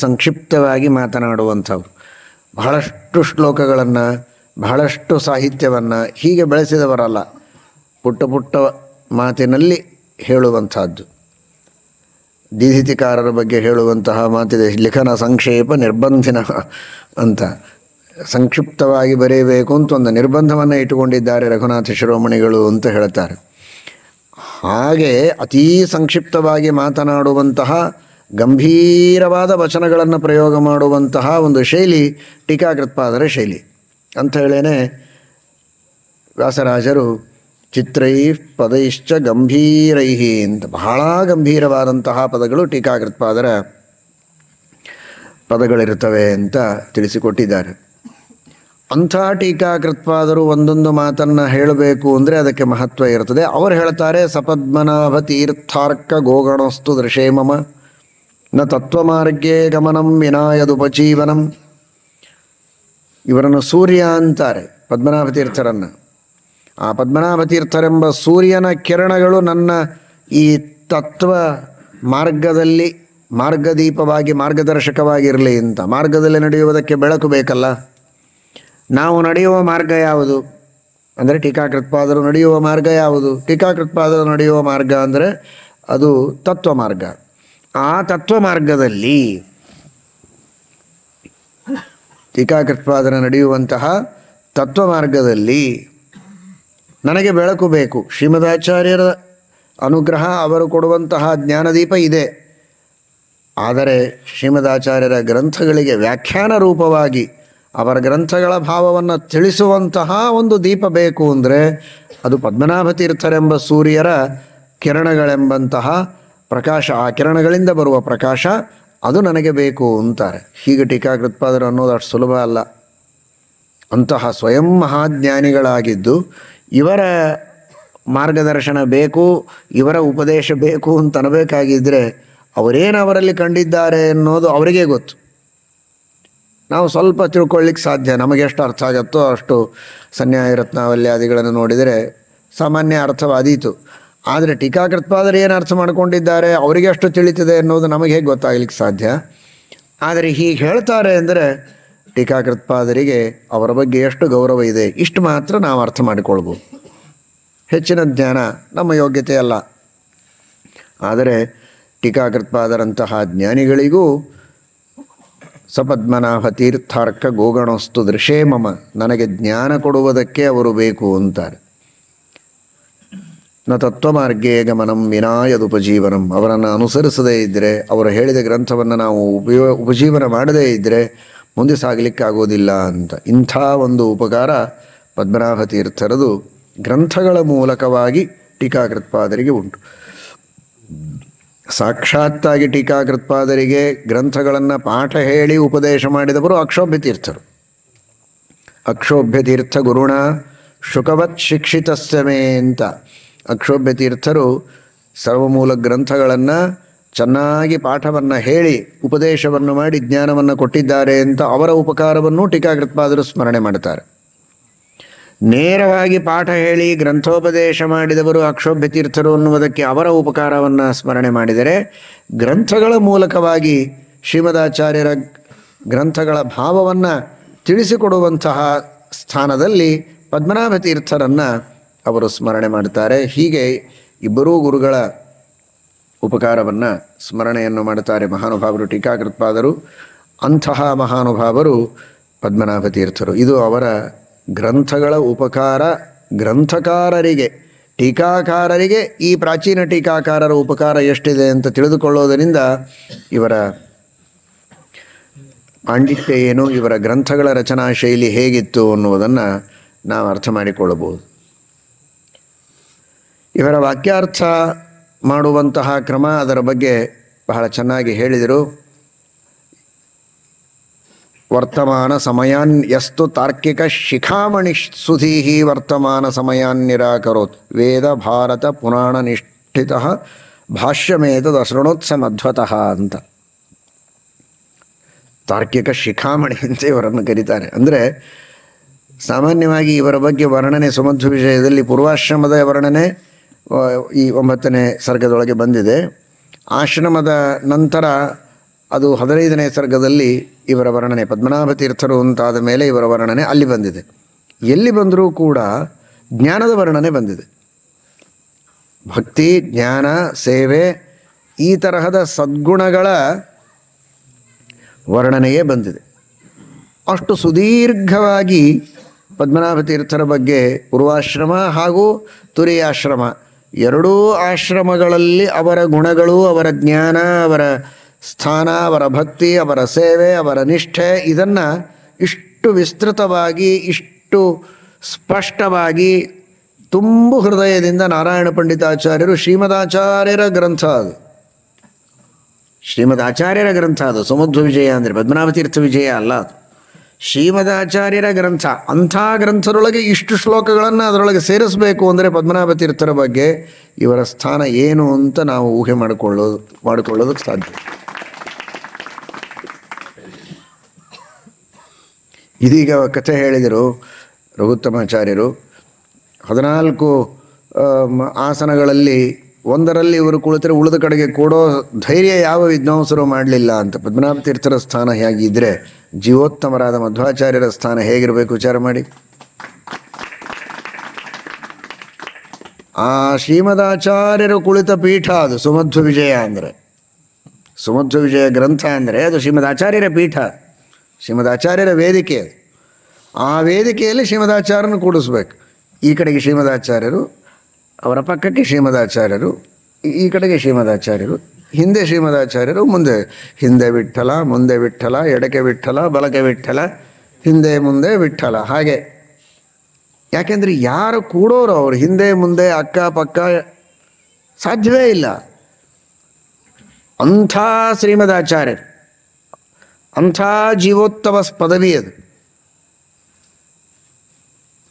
ಸಂಕ್ಷಿಪ್ತವಾಗಿ ಮಾತನಾಡುವಂಥವ್ರು. ಬಹಳಷ್ಟು ಶ್ಲೋಕಗಳನ್ನು, ಬಹಳಷ್ಟು ಸಾಹಿತ್ಯವನ್ನು ಹೀಗೆ ಬೆಳೆಸಿದವರಲ್ಲ, ಪುಟ್ಟ ಪುಟ್ಟ ಮಾತಿನಲ್ಲಿ ಹೇಳುವಂಥದ್ದು. ದೀಧಿತಿಕಾರರ ಬಗ್ಗೆ ಹೇಳುವಂತಹ ಮಾತಿದೆ, ಲಿಖನ ಸಂಕ್ಷೇಪ ನಿರ್ಬಂಧಿನ ಅಂತ. ಸಂಕ್ಷಿಪ್ತವಾಗಿ ಬರೆಯಬೇಕು ಅಂತ ಒಂದು ನಿರ್ಬಂಧವನ್ನು ಇಟ್ಟುಕೊಂಡಿದ್ದಾರೆ ರಘುನಾಥ ಶಿರೋಮಣಿಗಳು ಅಂತ ಹೇಳ್ತಾರೆ. ಹಾಗೆ ಅತೀ ಸಂಕ್ಷಿಪ್ತವಾಗಿ ಮಾತನಾಡುವಂತಹ, ಗಂಭೀರವಾದ ವಚನಗಳನ್ನು ಪ್ರಯೋಗ ಮಾಡುವಂತಹ ಒಂದು ಶೈಲಿ ಟೀಕಾಕೃತ್ಪಾದರ ಶೈಲಿ ಅಂತ ಹೇಳೇನೆ ವ್ಯಾಸರಾಜರು ಚಿತ್ರೈ ಪದೈಶ್ಚ ಗಂಭೀರೈ ಅಂತ ಬಹಳ ಗಂಭೀರವಾದಂತಹ ಪದಗಳು ಟೀಕಾಕೃತ್ಪಾದರ ಪದಗಳಿರುತ್ತವೆ ಅಂತ ತಿಳಿಸಿಕೊಟ್ಟಿದ್ದಾರೆ. ಅಂಥ ಟೀಕಾಕೃತ್ಪಾದರು ಒಂದೊಂದು ಮಾತನ್ನು ಹೇಳಬೇಕು ಅಂದರೆ ಅದಕ್ಕೆ ಮಹತ್ವ ಇರ್ತದೆ. ಅವರು ಹೇಳ್ತಾರೆ, ಸಪದ್ಮನಾಭ ತೀರ್ಥಾರ್ಕ ಗೋಗಣಸ್ತು ದೃಶೇ ಮಮ ನ ತತ್ವಮಾರ್ಗೇ ಗಮನಂ ವಿನಾಯದುಪಜೀವನಂ. ಇವರನ್ನು ಸೂರ್ಯ ಅಂತಾರೆ, ಪದ್ಮನಾಭ ತೀರ್ಥರನ್ನು. ಆ ಪದ್ಮನಾಭ ತೀರ್ಥರೆಂಬ ಸೂರ್ಯನ ಕಿರಣಗಳು ನನ್ನ ಈ ತತ್ವ ಮಾರ್ಗದಲ್ಲಿ ಮಾರ್ಗದೀಪವಾಗಿ, ಮಾರ್ಗದರ್ಶಕವಾಗಿರಲಿ ಅಂತ. ಮಾರ್ಗದಲ್ಲಿ ನಡೆಯುವುದಕ್ಕೆ ಬೆಳಕು ಬೇಕಲ್ಲ. ನಾವು ನಡೆಯುವ ಮಾರ್ಗ ಯಾವುದು? ಅಂದರೆ ಟೀಕಾಕೃತ್ಪಾದರು ನಡೆಯುವ ಮಾರ್ಗ ಯಾವುದು? ಟೀಕಾಕೃತ್ಪಾದರು ನಡೆಯುವ ಮಾರ್ಗ ಅಂದರೆ ಅದು ತತ್ವ ಮಾರ್ಗ. ಆ ತತ್ವ ಮಾರ್ಗದಲ್ಲಿ ಟೀಕಾಕೃತ್ಪಾದರ ನಡೆಯುವಂತಹ ತತ್ವ ಮಾರ್ಗದಲ್ಲಿ ನನಗೆ ಬೆಳಕು ಬೇಕು. ಶ್ರೀಮದಾಚಾರ್ಯರ ಅನುಗ್ರಹ, ಅವರು ಕೊಡುವಂತಹ ಜ್ಞಾನದೀಪ ಇದೆ. ಆದರೆ ಶ್ರೀಮದಾಚಾರ್ಯರ ಗ್ರಂಥಗಳಿಗೆ ವ್ಯಾಖ್ಯಾನ ರೂಪವಾಗಿ ಅವರ ಗ್ರಂಥಗಳ ಭಾವವನ್ನು ತಿಳಿಸುವಂತಹ ಒಂದು ದೀಪ ಬೇಕು ಅಂದರೆ ಅದು ಪದ್ಮನಾಭ ತೀರ್ಥರೆಂಬ ಸೂರ್ಯರ ಕಿರಣಗಳೆಂಬಂತಹ ಪ್ರಕಾಶ, ಆ ಕಿರಣಗಳಿಂದ ಬರುವ ಪ್ರಕಾಶ ಅದು ನನಗೆ ಬೇಕು ಅಂತಾರೆ. ಹೀಗೆ ಟೀಕಾಕೃತ್ಪಾದರು ಅನ್ನೋದು ಅಷ್ಟು ಸುಲಭ ಅಲ್ಲ. ಅಂತಹ ಸ್ವಯಂ ಮಹಾಜ್ಞಾನಿಗಳಾಗಿದ್ದು ಇವರ ಮಾರ್ಗದರ್ಶನ ಬೇಕು, ಇವರ ಉಪದೇಶ ಬೇಕು ಅಂತ ಅನ್ನಬೇಕಾಗಿದ್ದರೆ ಅವರೇನು ಅವರಲ್ಲಿ ಕಂಡಿದ್ದಾರೆ ಅನ್ನೋದು ಅವರಿಗೇ ಗೊತ್ತು. ನಾವು ಸ್ವಲ್ಪ ತಿಳ್ಕೊಳ್ಳಿಕ್ಕೆ ಸಾಧ್ಯ, ನಮಗೆ ಎಷ್ಟು ಅರ್ಥ ಆಗುತ್ತೋ ಅಷ್ಟು ಸನ್ಯಾಯ ರತ್ನಾವಲ್ಯಾದಿಗಳನ್ನು ನೋಡಿದರೆ ಸಾಮಾನ್ಯ ಅರ್ಥವಾದೀತು. ಆದರೆ ಟೀಕಾಕೃತ್ಪಾದರು ಏನು ಅರ್ಥ ಮಾಡ್ಕೊಂಡಿದ್ದಾರೆ, ಅವರಿಗೆ ಎಷ್ಟು ತಿಳಿತಿದೆ ಅನ್ನೋದು ನಮಗೆ ಹೇಗೆ ಗೊತ್ತಾಗಲಿಕ್ಕೆ ಸಾಧ್ಯ? ಆದರೆ ಹೀಗೆ ಹೇಳ್ತಾರೆ ಅಂದರೆ ಟೀಕಾಕೃತ್ಪಾದರಿಗೆ ಅವರ ಬಗ್ಗೆ ಎಷ್ಟು ಗೌರವ ಇದೆ ಇಷ್ಟು ಮಾತ್ರ ನಾವು ಅರ್ಥ ಮಾಡಿಕೊಳ್ಬೋದು. ಹೆಚ್ಚಿನ ಜ್ಞಾನ ನಮ್ಮ ಯೋಗ್ಯತೆ ಅಲ್ಲ. ಆದರೆ ಟೀಕಾಕೃತ್ಪಾದರಂತಹ ಜ್ಞಾನಿಗಳಿಗೂ ಸಪದ್ಮನಾಭ ತೀರ್ಥಾರ್ಕ ಗೋಗಣಸ್ತು ದೃಶೇ ಮಮ, ನನಗೆ ಜ್ಞಾನ ಕೊಡುವುದಕ್ಕೆ ಅವರು ಬೇಕು ಅಂತಾರೆ. ನ ತತ್ವಮಾರ್ಗೇ ಗಮನಂ ವಿನಾಯದುಪಜೀವನಂ, ಅವರನ್ನು ಅನುಸರಿಸದೇ ಇದ್ದರೆ, ಅವರು ಹೇಳಿದ ಗ್ರಂಥವನ್ನು ನಾವು ಉಪಜೀವನ ಮಾಡದೇ ಇದ್ದರೆ ಮುಂದೆ ಸಾಗಲಿಕ್ಕಾಗೋದಿಲ್ಲ ಅಂತ. ಇಂಥ ಒಂದು ಉಪಕಾರ ಪದ್ಮನಾಭ ತೀರ್ಥರದು ಗ್ರಂಥಗಳ ಮೂಲಕವಾಗಿ ಟೀಕಾಕೃತ್ಪಾದರಿಗೆ ಉಂಟು. ಸಾಕ್ಷಾತ್ತಾಗಿ ಟೀಕಾಕೃತ್ಪಾದರಿಗೆ ಗ್ರಂಥಗಳನ್ನು ಪಾಠ ಹೇಳಿ ಉಪದೇಶ ಮಾಡಿದವರು ಅಕ್ಷೋಭ್ಯ ತೀರ್ಥರು. ಅಕ್ಷೋಭ್ಯ ತೀರ್ಥ ಗುರುಣ ಶುಕವತ್ ಶಿಕ್ಷಿತಸ್ಯ ಮೇ ಅಂತ ಅಕ್ಷೋಭ್ಯ ತೀರ್ಥರು ಸರ್ವಮೂಲ ಗ್ರಂಥಗಳನ್ನು ಚೆನ್ನಾಗಿ ಪಾಠವನ್ನು ಹೇಳಿ ಉಪದೇಶವನ್ನು ಮಾಡಿ ಜ್ಞಾನವನ್ನು ಕೊಟ್ಟಿದ್ದಾರೆ ಅಂತ ಅವರ ಉಪಕಾರವನ್ನು ಟೀಕಾಕೃತ್ಪಾದರು ಸ್ಮರಣೆ ಮಾಡ್ತಾರೆ. ನೇರವಾಗಿ ಪಾಠ ಹೇಳಿ ಗ್ರಂಥೋಪದೇಶ ಮಾಡಿದವರು ಅಕ್ಷೋಭ್ಯ ತೀರ್ಥರು ಅನ್ನುವುದಕ್ಕೆ ಅವರ ಉಪಕಾರವನ್ನು ಸ್ಮರಣೆ ಮಾಡಿದರೆ, ಗ್ರಂಥಗಳ ಮೂಲಕವಾಗಿ ಶ್ರೀಮದಾಚಾರ್ಯರ ಗ್ರಂಥಗಳ ಭಾವವನ್ನು ತಿಳಿಸಿಕೊಡುವಂತಹ ಸ್ಥಾನದಲ್ಲಿ ಪದ್ಮನಾಭ ತೀರ್ಥರನ್ನು ಅವರು ಸ್ಮರಣೆ ಮಾಡ್ತಾರೆ. ಹೀಗೆ ಇಬ್ಬರೂ ಗುರುಗಳ ಉಪಕಾರವನ್ನು ಸ್ಮರಣೆಯನ್ನು ಮಾಡುತ್ತಾರೆ ಮಹಾನುಭಾವರು ಟೀಕಾಕೃತ್ಪಾದರು. ಅಂತಹ ಮಹಾನುಭಾವರು ಪದ್ಮನಾಭ ತೀರ್ಥರು. ಇದು ಅವರ ಗ್ರಂಥಗಳ ಉಪಕಾರ. ಗ್ರಂಥಕಾರರಿಗೆ, ಟೀಕಾಕಾರರಿಗೆ ಈ ಪ್ರಾಚೀನ ಟೀಕಾಕಾರರ ಉಪಕಾರ ಎಷ್ಟಿದೆ ಅಂತ ತಿಳಿದುಕೊಳ್ಳೋದರಿಂದ ಇವರ ಪಾಂಡಿತ್ಯ ಏನು, ಇವರ ಗ್ರಂಥಗಳ ರಚನಾ ಶೈಲಿ ಹೇಗಿತ್ತು ಅನ್ನುವುದನ್ನು ನಾವು ಅರ್ಥ ಮಾಡಿಕೊಳ್ಳಬಹುದು. ಇವರ ವಾಕ್ಯಾರ್ಥ ಮಾಡುವಂತಹ ಕ್ರಮ, ಅದರ ಬಗ್ಗೆ ಬಹಳ ಚೆನ್ನಾಗಿ ಹೇಳಿದರು. ವರ್ತಮಾನ ಸಮಯಾನ್ ಯಸ್ತು ತಾರ್ಕಿಕ ಶಿಖಾಮಣಿ ಸುಧೀಹಿ ವರ್ತಮಾನ ಸಮಯಾನ್ ನಿರಾಕರೋತ್ ವೇದ ಭಾರತ ಪುರಾಣ ನಿಷ್ಠಿತ ಭಾಷ್ಯಮೇತದ ಶೃಣೋತ್ಸ ಮಧ್ವತಃ ಅಂತ. ತಾರ್ಕಿಕ ಶಿಖಾಮಣಿ ಅಂತ ಇವರನ್ನು ಕರೀತಾರೆ. ಅಂದರೆ ಸಾಮಾನ್ಯವಾಗಿ ಇವರ ಬಗ್ಗೆ ವರ್ಣನೆ ಸುಮಧ್ವ ವಿಷಯದಲ್ಲಿ ಪೂರ್ವಾಶ್ರಮದ ವರ್ಣನೆ ಈ 9ನೇ ಸರ್ಗದೊಳಗೆ ಬಂದಿದೆ. ಆಶ್ರಮದ ನಂತರ ಅದು 15ನೇ ಸರ್ಗದಲ್ಲಿ ಇವರ ವರ್ಣನೆ, ಪದ್ಮನಾಭ ತೀರ್ಥರು ಅಂತಾದ ಮೇಲೆ ಇವರ ವರ್ಣನೆ ಅಲ್ಲಿ ಬಂದಿದೆ. ಎಲ್ಲಿ ಬಂದರೂ ಕೂಡ ಜ್ಞಾನದ ವರ್ಣನೆ ಬಂದಿದೆ. ಭಕ್ತಿ, ಜ್ಞಾನ, ಸೇವೆ ಈ ತರಹದ ಸದ್ಗುಣಗಳ ವರ್ಣನೆಯೇ ಬಂದಿದೆ. ಅಷ್ಟು ಸುದೀರ್ಘವಾಗಿ ಪದ್ಮನಾಭ ತೀರ್ಥರ ಬಗ್ಗೆ ಪೂರ್ವಾಶ್ರಮ ಹಾಗೂ ತುರಿಯಾಶ್ರಮ ಎರಡೂ ಆಶ್ರಮಗಳಲ್ಲಿ ಅವರ ಗುಣಗಳು, ಅವರ ಜ್ಞಾನ, ಅವರ ಸ್ಥಾನ, ಅವರ ಭಕ್ತಿ, ಅವರ ಸೇವೆ, ಅವರ ನಿಷ್ಠೆ ಇದನ್ನು ಇಷ್ಟು ವಿಸ್ತೃತವಾಗಿ, ಇಷ್ಟು ಸ್ಪಷ್ಟವಾಗಿ ತುಂಬು ಹೃದಯದಿಂದ ನಾರಾಯಣ ಪಂಡಿತಾಚಾರ್ಯರು ಶ್ರೀಮದಾಚಾರ್ಯರ ಗ್ರಂಥ ಅದು. ಶ್ರೀಮದಾಚಾರ್ಯರ ಗ್ರಂಥ ಅದು. ಸುಮಧ್ವ ವಿಜಯ ಅಂದರೆ ಪದ್ಮನಾಭ ತೀರ್ಥ ವಿಜಯ ಅಲ್ಲ, ಅದು ಶ್ರೀಮದಾಚಾರ್ಯರ ಗ್ರಂಥ. ಅಂಥ ಗ್ರಂಥದೊಳಗೆ ಇಷ್ಟು ಶ್ಲೋಕಗಳನ್ನು ಅದರೊಳಗೆ ಸೇರಿಸಬೇಕು ಅಂದರೆ ಪದ್ಮನಾಭ ತೀರ್ಥರ ಬಗ್ಗೆ ಇವರ ಸ್ಥಾನ ಏನು ಅಂತ ನಾವು ಊಹೆ ಮಾಡಿಕೊಳ್ಳೋದಕ್ಕೆ ಸಾಧ್ಯ. ಇದೀಗ ಕಥೆ ಹೇಳಿದರು ರಘುತ್ತಮಾಚಾರ್ಯರು. 14 ಆಸನಗಳಲ್ಲಿ ಒಂದರಲ್ಲಿ ಇವರು ಕುಳಿತರೆ ಉಳಿದ ಕಡೆಗೆ ಕೊಡೋ ಧೈರ್ಯ ಯಾವ ವಿದ್ವಾಂಸರು ಮಾಡಲಿಲ್ಲ ಅಂತ. ಪದ್ಮನಾಭ ತೀರ್ಥರ ಸ್ಥಾನ ಹೇಗಿದ್ದರೆ ಜೀವೋತ್ತಮರಾದ ಮಧ್ವಾಚಾರ್ಯರ ಸ್ಥಾನ ಹೇಗಿರಬೇಕು ವಿಚಾರ ಮಾಡಿ. ಆ ಶ್ರೀಮದಾಚಾರ್ಯರು ಕುಳಿತ ಪೀಠ ಅದು ಸುಮಧ್ವ ವಿಜಯ ಅಂದರೆ. ಸುಮಧ್ವ ವಿಜಯ ಗ್ರಂಥ ಅಂದರೆ ಅದು ಶ್ರೀಮದಾಚಾರ್ಯರ ಪೀಠ, ಶ್ರೀಮದಾಚಾರ್ಯರ ವೇದಿಕೆ ಅದು. ಆ ವೇದಿಕೆಯಲ್ಲಿ ಶ್ರೀಮದಾಚಾರ್ಯರನ್ನು ಕೂಡಿಸ್ಬೇಕು. ಈ ಕಡೆಗೆ ಶ್ರೀಮದಾಚಾರ್ಯರು, ಅವರ ಪಕ್ಕಕ್ಕೆ ಶ್ರೀಮದಾಚಾರ್ಯರು, ಈ ಕಡೆಗೆ ಶ್ರೀಮದಾಚಾರ್ಯರು, ಹಿಂದೆ ಶ್ರೀಮದಾಚಾರ್ಯರು, ಮುಂದೆ ಹಿಂದೆ ವಿಠ್ಠಲ, ಮುಂದೆ ವಿಠ್ಠಲ, ಎಡಕ್ಕೆ ವಿಠ್ಠಲ, ಬಲಕ್ಕೆ ವಿಠ್ಠಲ, ಹಿಂದೆ ಮುಂದೆ ವಿಠ್ಠಲ. ಹಾಗೆ ಯಾಕೆಂದರೆ ಯಾರು ಕೂಡೋರು ಅವರು ಹಿಂದೆ ಮುಂದೆ ಅಕ್ಕ ಪಕ್ಕ ಸಾಧ್ಯವೇ ಇಲ್ಲ. ಅಂಥ ಶ್ರೀಮದಾಚಾರ್ಯರು, ಅಂಥ ಜೀವೋತ್ತಮ ಪದವಿ ಅದು,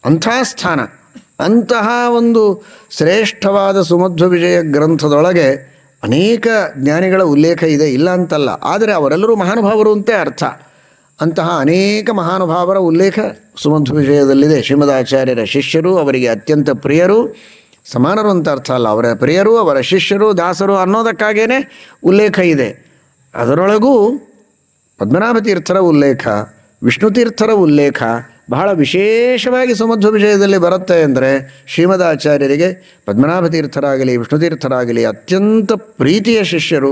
ಅಂಥ ಸ್ಥಾನ. ಅಂತಹ ಒಂದು ಶ್ರೇಷ್ಠವಾದ ಸುಮಧ್ವ ವಿಜಯ ಗ್ರಂಥದೊಳಗೆ ಅನೇಕ ಜ್ಞಾನಿಗಳ ಉಲ್ಲೇಖ ಇದೆ, ಇಲ್ಲ ಅಂತಲ್ಲ. ಆದರೆ ಅವರೆಲ್ಲರೂ ಮಹಾನುಭಾವರು ಅಂತೆ ಅರ್ಥ. ಅಂತಹ ಅನೇಕ ಮಹಾನುಭಾವರ ಉಲ್ಲೇಖ ಸುಮಧ್ವ ವಿಜಯದಲ್ಲಿದೆ. ಶ್ರೀಮದಾಚಾರ್ಯರ ಶಿಷ್ಯರು, ಅವರಿಗೆ ಅತ್ಯಂತ ಪ್ರಿಯರು, ಸಮಾನರು ಅಂತ ಅರ್ಥ ಅಲ್ಲ, ಅವರ ಪ್ರಿಯರು, ಅವರ ಶಿಷ್ಯರು, ದಾಸರು ಅನ್ನೋದಕ್ಕಾಗೇ ಉಲ್ಲೇಖ ಇದೆ. ಅದರೊಳಗೂ ಪದ್ಮನಾಭ ತೀರ್ಥರ ಉಲ್ಲೇಖ, ವಿಷ್ಣು ತೀರ್ಥರ ಉಲ್ಲೇಖ ಬಹಳ ವಿಶೇಷವಾಗಿ ಸುಮಧ್ವ ವಿಜಯದಲ್ಲಿ ಬರುತ್ತೆ. ಅಂದರೆ ಶ್ರೀಮದಾಚಾರ್ಯರಿಗೆ ಪದ್ಮನಾಭ ತೀರ್ಥರಾಗಲಿ ವಿಷ್ಣು ತೀರ್ಥರಾಗಲಿ ಅತ್ಯಂತ ಪ್ರೀತಿಯ ಶಿಷ್ಯರು,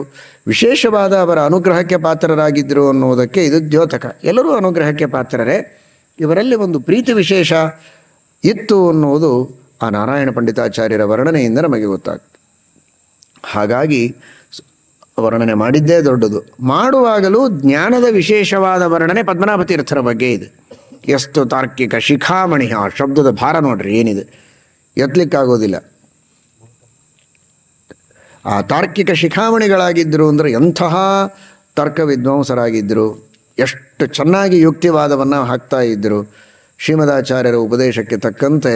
ವಿಶೇಷವಾದ ಅವರ ಅನುಗ್ರಹಕ್ಕೆ ಪಾತ್ರರಾಗಿದ್ದರು ಅನ್ನುವುದಕ್ಕೆ ಇದು ದ್ಯೋತಕ. ಎಲ್ಲರೂ ಅನುಗ್ರಹಕ್ಕೆ ಪಾತ್ರರೇ, ಇವರಲ್ಲಿ ಒಂದು ಪ್ರೀತಿ ವಿಶೇಷ ಇತ್ತು ಅನ್ನುವುದು ಆ ನಾರಾಯಣ ಪಂಡಿತಾಚಾರ್ಯರ ವರ್ಣನೆಯಿಂದ ನಮಗೆ ಗೊತ್ತಾಗ್ತದೆ. ಹಾಗಾಗಿ ವರ್ಣನೆ ಮಾಡಿದ್ದೇ ದೊಡ್ಡದು. ಮಾಡುವಾಗಲೂ ಜ್ಞಾನದ ವಿಶೇಷವಾದ ವರ್ಣನೆ ಪದ್ಮನಾಭ ತೀರ್ಥರ ಬಗ್ಗೆ ಇದೆ. ಎಷ್ಟು ತಾರ್ಕಿಕ ಶಿಖಾಮಣಿ, ಆ ಶಬ್ದದ ಭಾರ ನೋಡ್ರಿ ಏನಿದೆ, ಎತ್ತಲಿಕ್ಕಾಗೋದಿಲ್ಲ. ಆ ತಾರ್ಕಿಕ ಶಿಖಾಮಣಿಗಳಾಗಿದ್ದರು ಅಂದರೆ ಎಂತಹ ತರ್ಕ ವಿದ್ವಾಂಸರಾಗಿದ್ದರು, ಎಷ್ಟು ಚೆನ್ನಾಗಿ ಯುಕ್ತಿವಾದವನ್ನು ಹಾಕ್ತಾ ಇದ್ದರು. ಶ್ರೀಮದಾಚಾರ್ಯರ ಉಪದೇಶಕ್ಕೆ ತಕ್ಕಂತೆ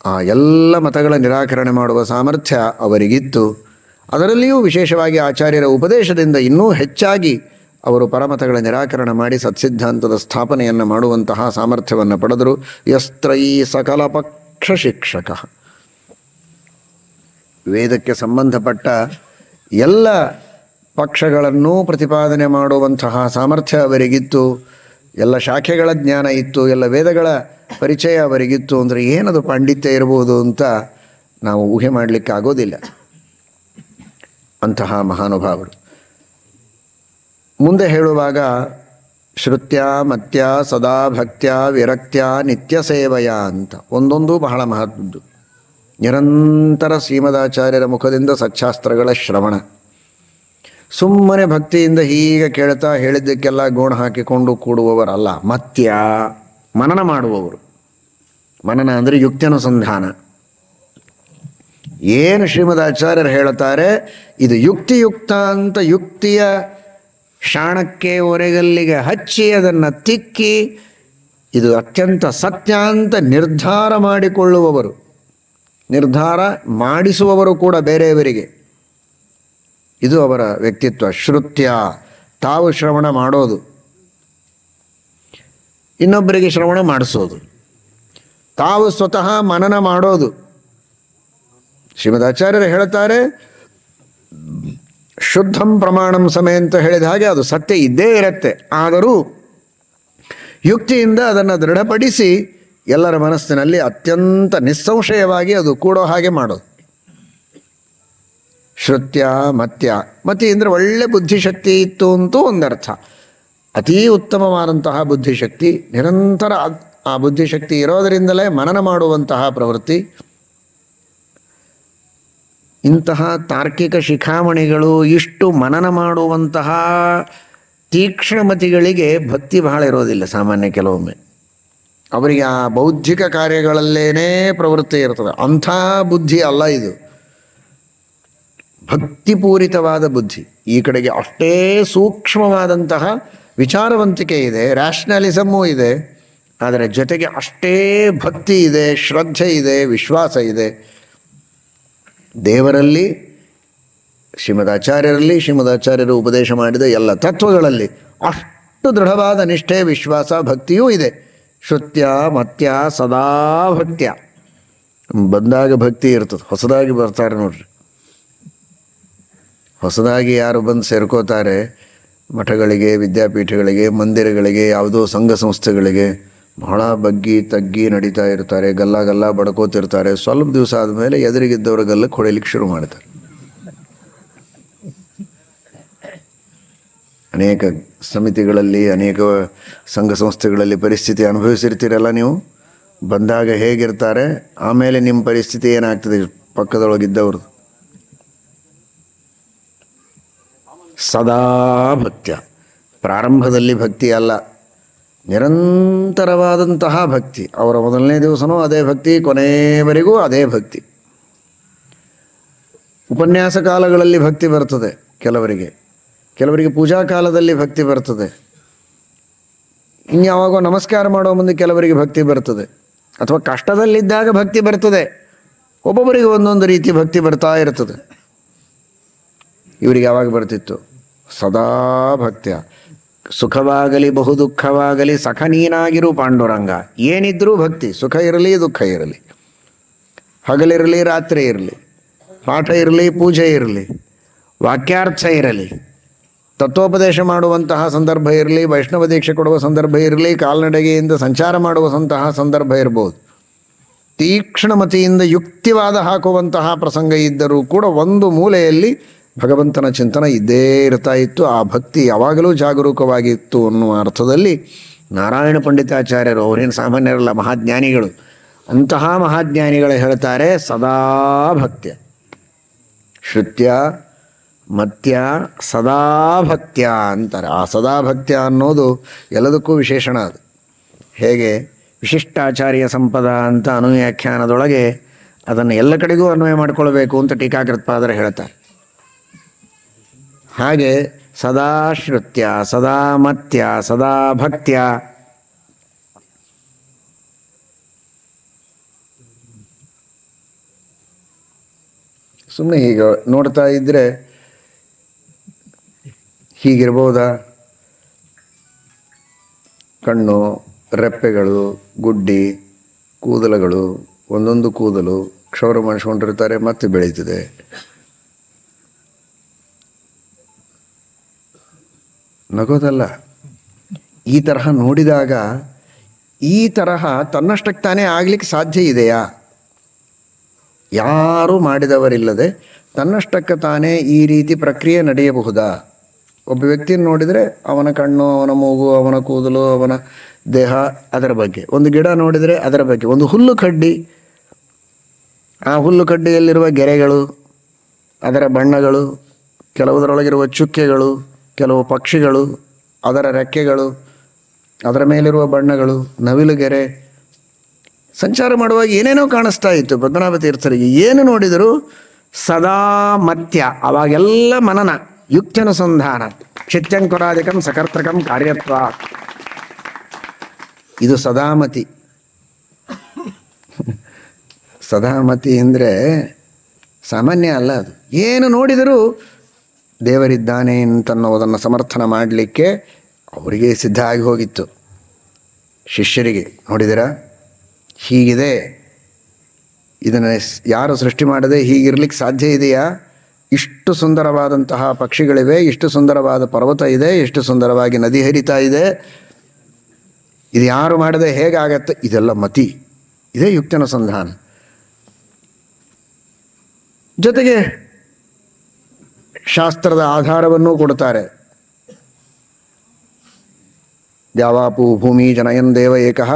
ಆ ಎಲ್ಲ ಮತಗಳ ನಿರಾಕರಣೆ ಮಾಡುವ ಸಾಮರ್ಥ್ಯ ಅವರಿಗಿತ್ತು. ಅದರಲ್ಲಿಯೂ ವಿಶೇಷವಾಗಿ ಆಚಾರ್ಯರ ಉಪದೇಶದಿಂದ ಇನ್ನೂ ಹೆಚ್ಚಾಗಿ ಅವರು ಪರಮತಗಳ ನಿರಾಕರಣೆ ಮಾಡಿ ಸತ್ಸಿದ್ಧಾಂತದ ಸ್ಥಾಪನೆಯನ್ನು ಮಾಡುವಂತಹ ಸಾಮರ್ಥ್ಯವನ್ನು ಪಡೆದರು. ಯಸ್ತ್ರೈ ಸಕಲ ಪಕ್ಷ ಶಿಕ್ಷಕ, ವೇದಕ್ಕೆ ಸಂಬಂಧಪಟ್ಟ ಎಲ್ಲ ಪಕ್ಷಗಳನ್ನು ಪ್ರತಿಪಾದನೆ ಮಾಡುವಂತಹ ಸಾಮರ್ಥ್ಯ ಅವರಿಗಿತ್ತು. ಎಲ್ಲ ಶಾಖೆಗಳ ಜ್ಞಾನ ಇತ್ತು, ಎಲ್ಲ ವೇದಗಳ ಪರಿಚಯ ಅವರಿಗಿತ್ತು. ಅಂದರೆ ಏನದು ಪಾಂಡಿತ್ಯ ಇರ್ಬೋದು ಅಂತ ನಾವು ಊಹೆ ಮಾಡಲಿಕ್ಕೆ ಆಗೋದಿಲ್ಲ. ಅಂತಹ ಮಹಾನುಭಾವರು. ಮುಂದೆ ಹೇಳುವಾಗ ಶ್ರುತ್ಯ ಮತ್ಯ ಸದಾ ಭಕ್ತ್ಯ ವಿರಕ್ತ್ಯ ನಿತ್ಯ ಸೇವಯ ಅಂತ ಒಂದೊಂದು ಬಹಳ ಮಹತ್ವದ್ದು. ನಿರಂತರ ಶ್ರೀಮದಾಚಾರ್ಯರ ಮುಖದಿಂದ ಸಚ್ಚಾಸ್ತ್ರಗಳ ಶ್ರವಣ, ಸುಮ್ಮನೆ ಭಕ್ತಿಯಿಂದ ಹೀಗೆ ಕೇಳ್ತಾ ಹೇಳಿದ್ದಕ್ಕೆಲ್ಲ ಗೋಣ ಹಾಕಿಕೊಂಡು ಕೂಡುವವರಲ್ಲ. ಮತ್ಯ ಮನನ ಮಾಡುವವರು. ಮನನ ಅಂದರೆ ಯುಕ್ತ್ಯನುಸಂಧಾನ. ಏನು ಶ್ರೀಮದಾಚಾರ್ಯರು ಹೇಳುತ್ತಾರೆ ಇದು ಯುಕ್ತಿಯುಕ್ತ ಅಂತ ಯುಕ್ತಿಯ ಶಾಣಕ್ಕೆ ಒರೆಗಲ್ಲಿಗೆ ಹಚ್ಚಿ ಅದನ್ನು ತಿಕ್ಕಿ ಇದು ಅತ್ಯಂತ ಸತ್ಯ ಅಂತ ನಿರ್ಧಾರ ಮಾಡಿಕೊಳ್ಳುವವರು, ನಿರ್ಧಾರ ಮಾಡಿಸುವವರು ಕೂಡ ಬೇರೆಯವರಿಗೆ. ಇದು ಅವರ ವ್ಯಕ್ತಿತ್ವ. ಶ್ರುತ್ಯ, ತಾವು ಶ್ರವಣ ಮಾಡೋದು, ಇನ್ನೊಬ್ಬರಿಗೆ ಶ್ರವಣ ಮಾಡಿಸೋದು, ತಾವು ಸ್ವತಃ ಮನನ ಮಾಡೋದು. ಶ್ರೀಮದಾಚಾರ್ಯರು ಹೇಳುತ್ತಾರೆ ಶುದ್ಧಂ ಪ್ರಮಾಣಂ ಸಮೇ ಅಂತ ಹೇಳಿದ ಹಾಗೆ ಅದು ಸತ್ಯ ಇದ್ದೇ ಇರುತ್ತೆ. ಆದರೂ ಯುಕ್ತಿಯಿಂದ ಅದನ್ನು ದೃಢಪಡಿಸಿ ಎಲ್ಲರ ಮನಸ್ಸಿನಲ್ಲಿ ಅತ್ಯಂತ ನಿಸ್ಸಂಶಯವಾಗಿ ಅದು ಕೂಡೋ ಹಾಗೆ ಮಾಡೋದು. ಶ್ರುತ್ಯ ಮತ್ಯ, ಮತಿ ಅಂದರೆ ಒಳ್ಳೆ ಬುದ್ಧಿಶಕ್ತಿ ಇತ್ತು ಅಂತೂ ಒಂದರ್ಥ. ಅತೀ ಉತ್ತಮವಾದಂತಹ ಬುದ್ಧಿಶಕ್ತಿ, ನಿರಂತರ ಆ ಬುದ್ಧಿಶಕ್ತಿ ಇರೋದರಿಂದಲೇ ಮನನ ಮಾಡುವಂತಹ ಪ್ರವೃತ್ತಿ. ಇಂತಹ ತಾರ್ಕಿಕ ಶಿಖಾಮಣಿಗಳು ಇಷ್ಟು ಮನನ ಮಾಡುವಂತಹ ತೀಕ್ಷ್ಣಮತಿಗಳಿಗೆ ಭಕ್ತಿ ಬಹಳ ಇರೋದಿಲ್ಲ ಸಾಮಾನ್ಯ. ಕೆಲವೊಮ್ಮೆ ಅವರಿಗೆ ಆ ಬೌದ್ಧಿಕ ಕಾರ್ಯಗಳಲ್ಲೇನೇ ಪ್ರವೃತ್ತಿ ಇರ್ತದೆ. ಅಂಥ ಬುದ್ಧಿ ಅಲ್ಲ ಇದು, ಭಕ್ತಿಪೂರಿತವಾದ ಬುದ್ಧಿ. ಈ ಕಡೆಗೆ ಅಷ್ಟೇ ಸೂಕ್ಷ್ಮವಾದಂತಹ ವಿಚಾರವಂತಿಕೆ ಇದೆ, ರ್ಯಾಷನಲಿಸಮ್ಮೂ ಇದೆ, ಆದರೆ ಜೊತೆಗೆ ಅಷ್ಟೇ ಭಕ್ತಿ ಇದೆ, ಶ್ರದ್ಧೆ ಇದೆ, ವಿಶ್ವಾಸ ಇದೆ. ದೇವರಲ್ಲಿ, ಶ್ರೀಮದಾಚಾರ್ಯರಲ್ಲಿ, ಶ್ರೀಮದಾಚಾರ್ಯರು ಉಪದೇಶ ಮಾಡಿದ ಎಲ್ಲ ತತ್ವಗಳಲ್ಲಿ ಅಷ್ಟು ದೃಢವಾದ ನಿಷ್ಠೆ, ವಿಶ್ವಾಸ, ಭಕ್ತಿಯೂ ಇದೆ. ಶ್ರುತ್ಯ ಮತ್ಯ ಸದಾ ಭಕ್ತ್ಯ, ಬಂದಾಗ ಭಕ್ತಿ ಇರ್ತದೆ. ಹೊಸದಾಗಿ ಬರ್ತಾರೆ ನೋಡ್ರಿ, ಹೊಸದಾಗಿ ಯಾರು ಬಂದು ಸೇರ್ಕೋತಾರೆ ಮಠಗಳಿಗೆ, ವಿದ್ಯಾಪೀಠಗಳಿಗೆ, ಮಂದಿರಗಳಿಗೆ, ಯಾವುದೋ ಸಂಘ ಸಂಸ್ಥೆಗಳಿಗೆ, ಬಹಳ ಬಗ್ಗಿ ತಗ್ಗಿ ನಡೀತಾ ಇರ್ತಾರೆ, ಗಲ್ಲ ಗಲ್ಲ ಬಡ್ಕೋತಿರ್ತಾರೆ. ಸ್ವಲ್ಪ ದಿವಸ ಆದಮೇಲೆ ಎದುರಿಗಿದ್ದವರ ಗಲ್ಲಕ್ಕೆ ಹೊಡೆಯಲಿಕ್ಕೆ ಶುರು ಮಾಡ್ತಾರೆ. ಅನೇಕ ಸಮಿತಿಗಳಲ್ಲಿ, ಅನೇಕ ಸಂಘ ಸಂಸ್ಥೆಗಳಲ್ಲಿ ಪರಿಸ್ಥಿತಿ ಅನುಭವಿಸಿರ್ತೀರಲ್ಲ ನೀವು. ಬಂದಾಗ ಹೇಗಿರ್ತಾರೆ, ಆಮೇಲೆ ನಿಮ್ಮ ಪರಿಸ್ಥಿತಿ ಏನಾಗ್ತದೆ ಪಕ್ಕದೊಳಗಿದ್ದವರು. ಸದಾ ಭಕ್ತ್ಯ, ಪ್ರಾರಂಭದಲ್ಲಿ ಭಕ್ತಿ ಅಲ್ಲ, ನಿರಂತರವಾದಂತಹ ಭಕ್ತಿ. ಅವರ ಮೊದಲನೇ ದಿವಸನೂ ಅದೇ ಭಕ್ತಿ, ಕೊನೆಯವರೆಗೂ ಅದೇ ಭಕ್ತಿ. ಉಪನ್ಯಾಸ ಕಾಲಗಳಲ್ಲಿ ಭಕ್ತಿ ಬರ್ತದೆ ಕೆಲವರಿಗೆ ಪೂಜಾ ಕಾಲದಲ್ಲಿ ಭಕ್ತಿ ಬರ್ತದೆ, ಇನ್ಯಾವಾಗೋ ನಮಸ್ಕಾರ ಮಾಡೋ ಮುಂದೆ ಕೆಲವರಿಗೆ ಭಕ್ತಿ ಬರ್ತದೆ, ಅಥವಾ ಕಷ್ಟದಲ್ಲಿದ್ದಾಗ ಭಕ್ತಿ ಬರ್ತದೆ. ಒಬ್ಬೊಬ್ಬರಿಗೆ ಒಂದೊಂದು ರೀತಿ ಭಕ್ತಿ ಬರ್ತಾ ಇರ್ತದೆ. ಇವರಿಗೆ ಯಾವಾಗ ಬರ್ತಿತ್ತು? ಸದಾ ಭಕ್ತ್ಯ. ಸುಖವಾಗಲಿ ಬಹು ದುಃಖವಾಗಲಿ ಸಖ ನೀನಾಗಿರು ಪಾಂಡುರಂಗ. ಏನಿದ್ರೂ ಭಕ್ತಿ, ಸುಖ ಇರಲಿ ದುಃಖ ಇರಲಿ, ಹಗಲಿರಲಿ ರಾತ್ರಿ ಇರಲಿ, ಪಾಠ ಇರಲಿ ಪೂಜೆ ಇರಲಿ, ವಾಕ್ಯಾರ್ಥ ಇರಲಿ, ತತ್ವೋಪದೇಶ ಮಾಡುವಂತಹ ಸಂದರ್ಭ ಇರಲಿ, ವೈಷ್ಣವ ದೀಕ್ಷೆ ಕೊಡುವ ಸಂದರ್ಭ ಇರಲಿ, ಕಾಲ್ನಡಿಗೆಯಿಂದ ಸಂಚಾರ ಮಾಡುವಂತಹ ಸಂದರ್ಭ ಇರ್ಬೋದು, ತೀಕ್ಷ್ಣಮತಿಯಿಂದ ಯುಕ್ತಿವಾದ ಹಾಕುವಂತಹ ಪ್ರಸಂಗ ಇದ್ದರೂ ಕೂಡ ಒಂದು ಮೂಲೆಯಲ್ಲಿ ಭಗವಂತನ ಚಿಂತನ ಇದ್ದೇ ಇರ್ತಾ ಇತ್ತು. ಆ ಭಕ್ತಿ ಯಾವಾಗಲೂ ಜಾಗರೂಕವಾಗಿತ್ತು ಅನ್ನುವ ಅರ್ಥದಲ್ಲಿ ನಾರಾಯಣ ಪಂಡಿತಾಚಾರ್ಯರು, ಅವರೇನು ಸಾಮಾನ್ಯರಲ್ಲ, ಮಹಾಜ್ಞಾನಿಗಳು. ಅಂತಹ ಮಹಾಜ್ಞಾನಿಗಳು ಹೇಳ್ತಾರೆ ಸದಾ ಭಕ್ತ್ಯ. ಶ್ರುತ್ಯ ಮತ್ಯ ಸದಾ ಭಕ್ತ್ಯ ಅಂತಾರೆ. ಆ ಸದಾ ಭಕ್ತ್ಯ ಅನ್ನೋದು ಎಲ್ಲದಕ್ಕೂ ವಿಶೇಷಣ. ಅದು ಹೇಗೆ ವಿಶಿಷ್ಟಾಚಾರ್ಯ ಸಂಪದ ಅಂತ ಅನುವ್ಯಾಖ್ಯಾನದೊಳಗೆ ಅದನ್ನು ಎಲ್ಲ ಕಡೆಗೂ ಅನ್ವಯ ಮಾಡಿಕೊಳ್ಬೇಕು ಅಂತ ಟೀಕಾಕೃತ್ಪಾದರು ಹೇಳ್ತಾರೆ. ಹಾಗೆ ಸದಾ ಶ್ರುತ್ಯ ಸದಾ ಮತ್ಯ ಸದಾ ಭಕ್ತ್ಯ. ಸುಮ್ಮನೆ ಹೀಗೆ ನೋಡ್ತಾ ಇದ್ದರೆ ಹೀಗಿರ್ಬೋದಾ? ಕಣ್ಣು, ರೆಪ್ಪೆಗಳು, ಗುಡ್ಡಿ, ಕೂದಲುಗಳು, ಒಂದೊಂದು ಕೂದಲು ಕ್ಷೌರ ಮಾಡಿಸ್ಕೊಂಡಿರ್ತಾರೆ, ಮತ್ತೆ ಬೆಳೀತಿದೆ. ನಗೋದಲ್ಲ. ಈ ತರಹ ನೋಡಿದಾಗ ಈ ತರಹ ತನ್ನಷ್ಟಕ್ಕೆ ತಾನೇ ಆಗಲಿಕ್ಕೆ ಸಾಧ್ಯ ಇದೆಯಾ? ಯಾರೂ ಮಾಡಿದವರಿಲ್ಲದೆ ತನ್ನಷ್ಟಕ್ಕೆ ತಾನೇ ಈ ರೀತಿ ಪ್ರಕ್ರಿಯೆ ನಡೆಯಬಹುದಾ? ಒಬ್ಬ ವ್ಯಕ್ತಿಯನ್ನು ನೋಡಿದರೆ ಅವನ ಕಣ್ಣು, ಅವನ ಮೂಗು, ಅವನ ಕೂದಲು, ಅವನ ದೇಹ, ಅದರ ಬಗ್ಗೆ. ಒಂದು ಗಿಡ ನೋಡಿದರೆ ಅದರ ಬಗ್ಗೆ. ಒಂದು ಹುಲ್ಲು ಕಡ್ಡಿ, ಆ ಹುಲ್ಲು ಕಡ್ಡಿಯಲ್ಲಿರುವ ಗೆರೆಗಳು, ಅದರ ಬಣ್ಣಗಳು, ಕೆಲವುದರೊಳಗಿರುವ ಚುಕ್ಕೆಗಳು, ಕೆಲವು ಪಕ್ಷಿಗಳು, ಅದರ ರೆಕ್ಕೆಗಳು, ಅದರ ಮೇಲಿರುವ ಬಣ್ಣಗಳು, ನವಿಲುಗೆರೆ, ಸಂಚಾರ ಮಾಡುವಾಗ ಏನೇನೋ ಕಾಣಿಸ್ತಾ ಇತ್ತು ಪದ್ಮನಾಭ ತೀರ್ಥರಿಗೆ. ಏನು ನೋಡಿದರೂ ಸದಾ ಮತ್ಯ. ಅವಾಗೆಲ್ಲ ಮನನ, ಯುಕ್ತ್ಯನುಸಂಧಾನ, ಕ್ಷಿತ್ಯಂಕುರಾಧಿಕಂ ಸಕರ್ತಕಂ ಕಾರ್ಯತ್ವ. ಇದು ಸದಾಮತಿ. ಸದಾಮತಿ ಅಂದರೆ ಸಾಮಾನ್ಯ ಅಲ್ಲ. ಅದು ಏನು ನೋಡಿದರೂ ದೇವರಿದ್ದಾನೆ ಅಂತನ್ನೋದನ್ನು ಸಮರ್ಥನ ಮಾಡಲಿಕ್ಕೆ ಅವರಿಗೆ ಸಿದ್ಧ ಆಗಿ ಹೋಗಿತ್ತು. ಶಿಷ್ಯರಿಗೆ ನೋಡಿದಿರಾ, ಹೀಗಿದೆ, ಇದನ್ನು ಯಾರು ಸೃಷ್ಟಿ ಮಾಡದೆ ಹೀಗಿರ್ಲಿಕ್ಕೆ ಸಾಧ್ಯ ಇದೆಯಾ? ಇಷ್ಟು ಸುಂದರವಾದಂತಹ ಪಕ್ಷಿಗಳಿವೆ, ಇಷ್ಟು ಸುಂದರವಾದ ಪರ್ವತ ಇದೆ, ಇಷ್ಟು ಸುಂದರವಾಗಿ ನದಿ ಹರಿತಾ ಇದೆ, ಇದು ಯಾರು ಮಾಡದೆ ಹೇಗಾಗತ್ತೆ? ಇದೆಲ್ಲ ಮತಿ, ಇದೇ ಯುಕ್ತನುಸಂಧಾನ. ಜೊತೆಗೆ ಶಾಸ್ತ್ರದ ಆಧಾರವನ್ನೂ ಕೊಡ್ತಾರೆ. ದ್ಯಾವಾಪು ಭೂಮಿ ಜನಯನ್ ದೇವ ಏಕಃ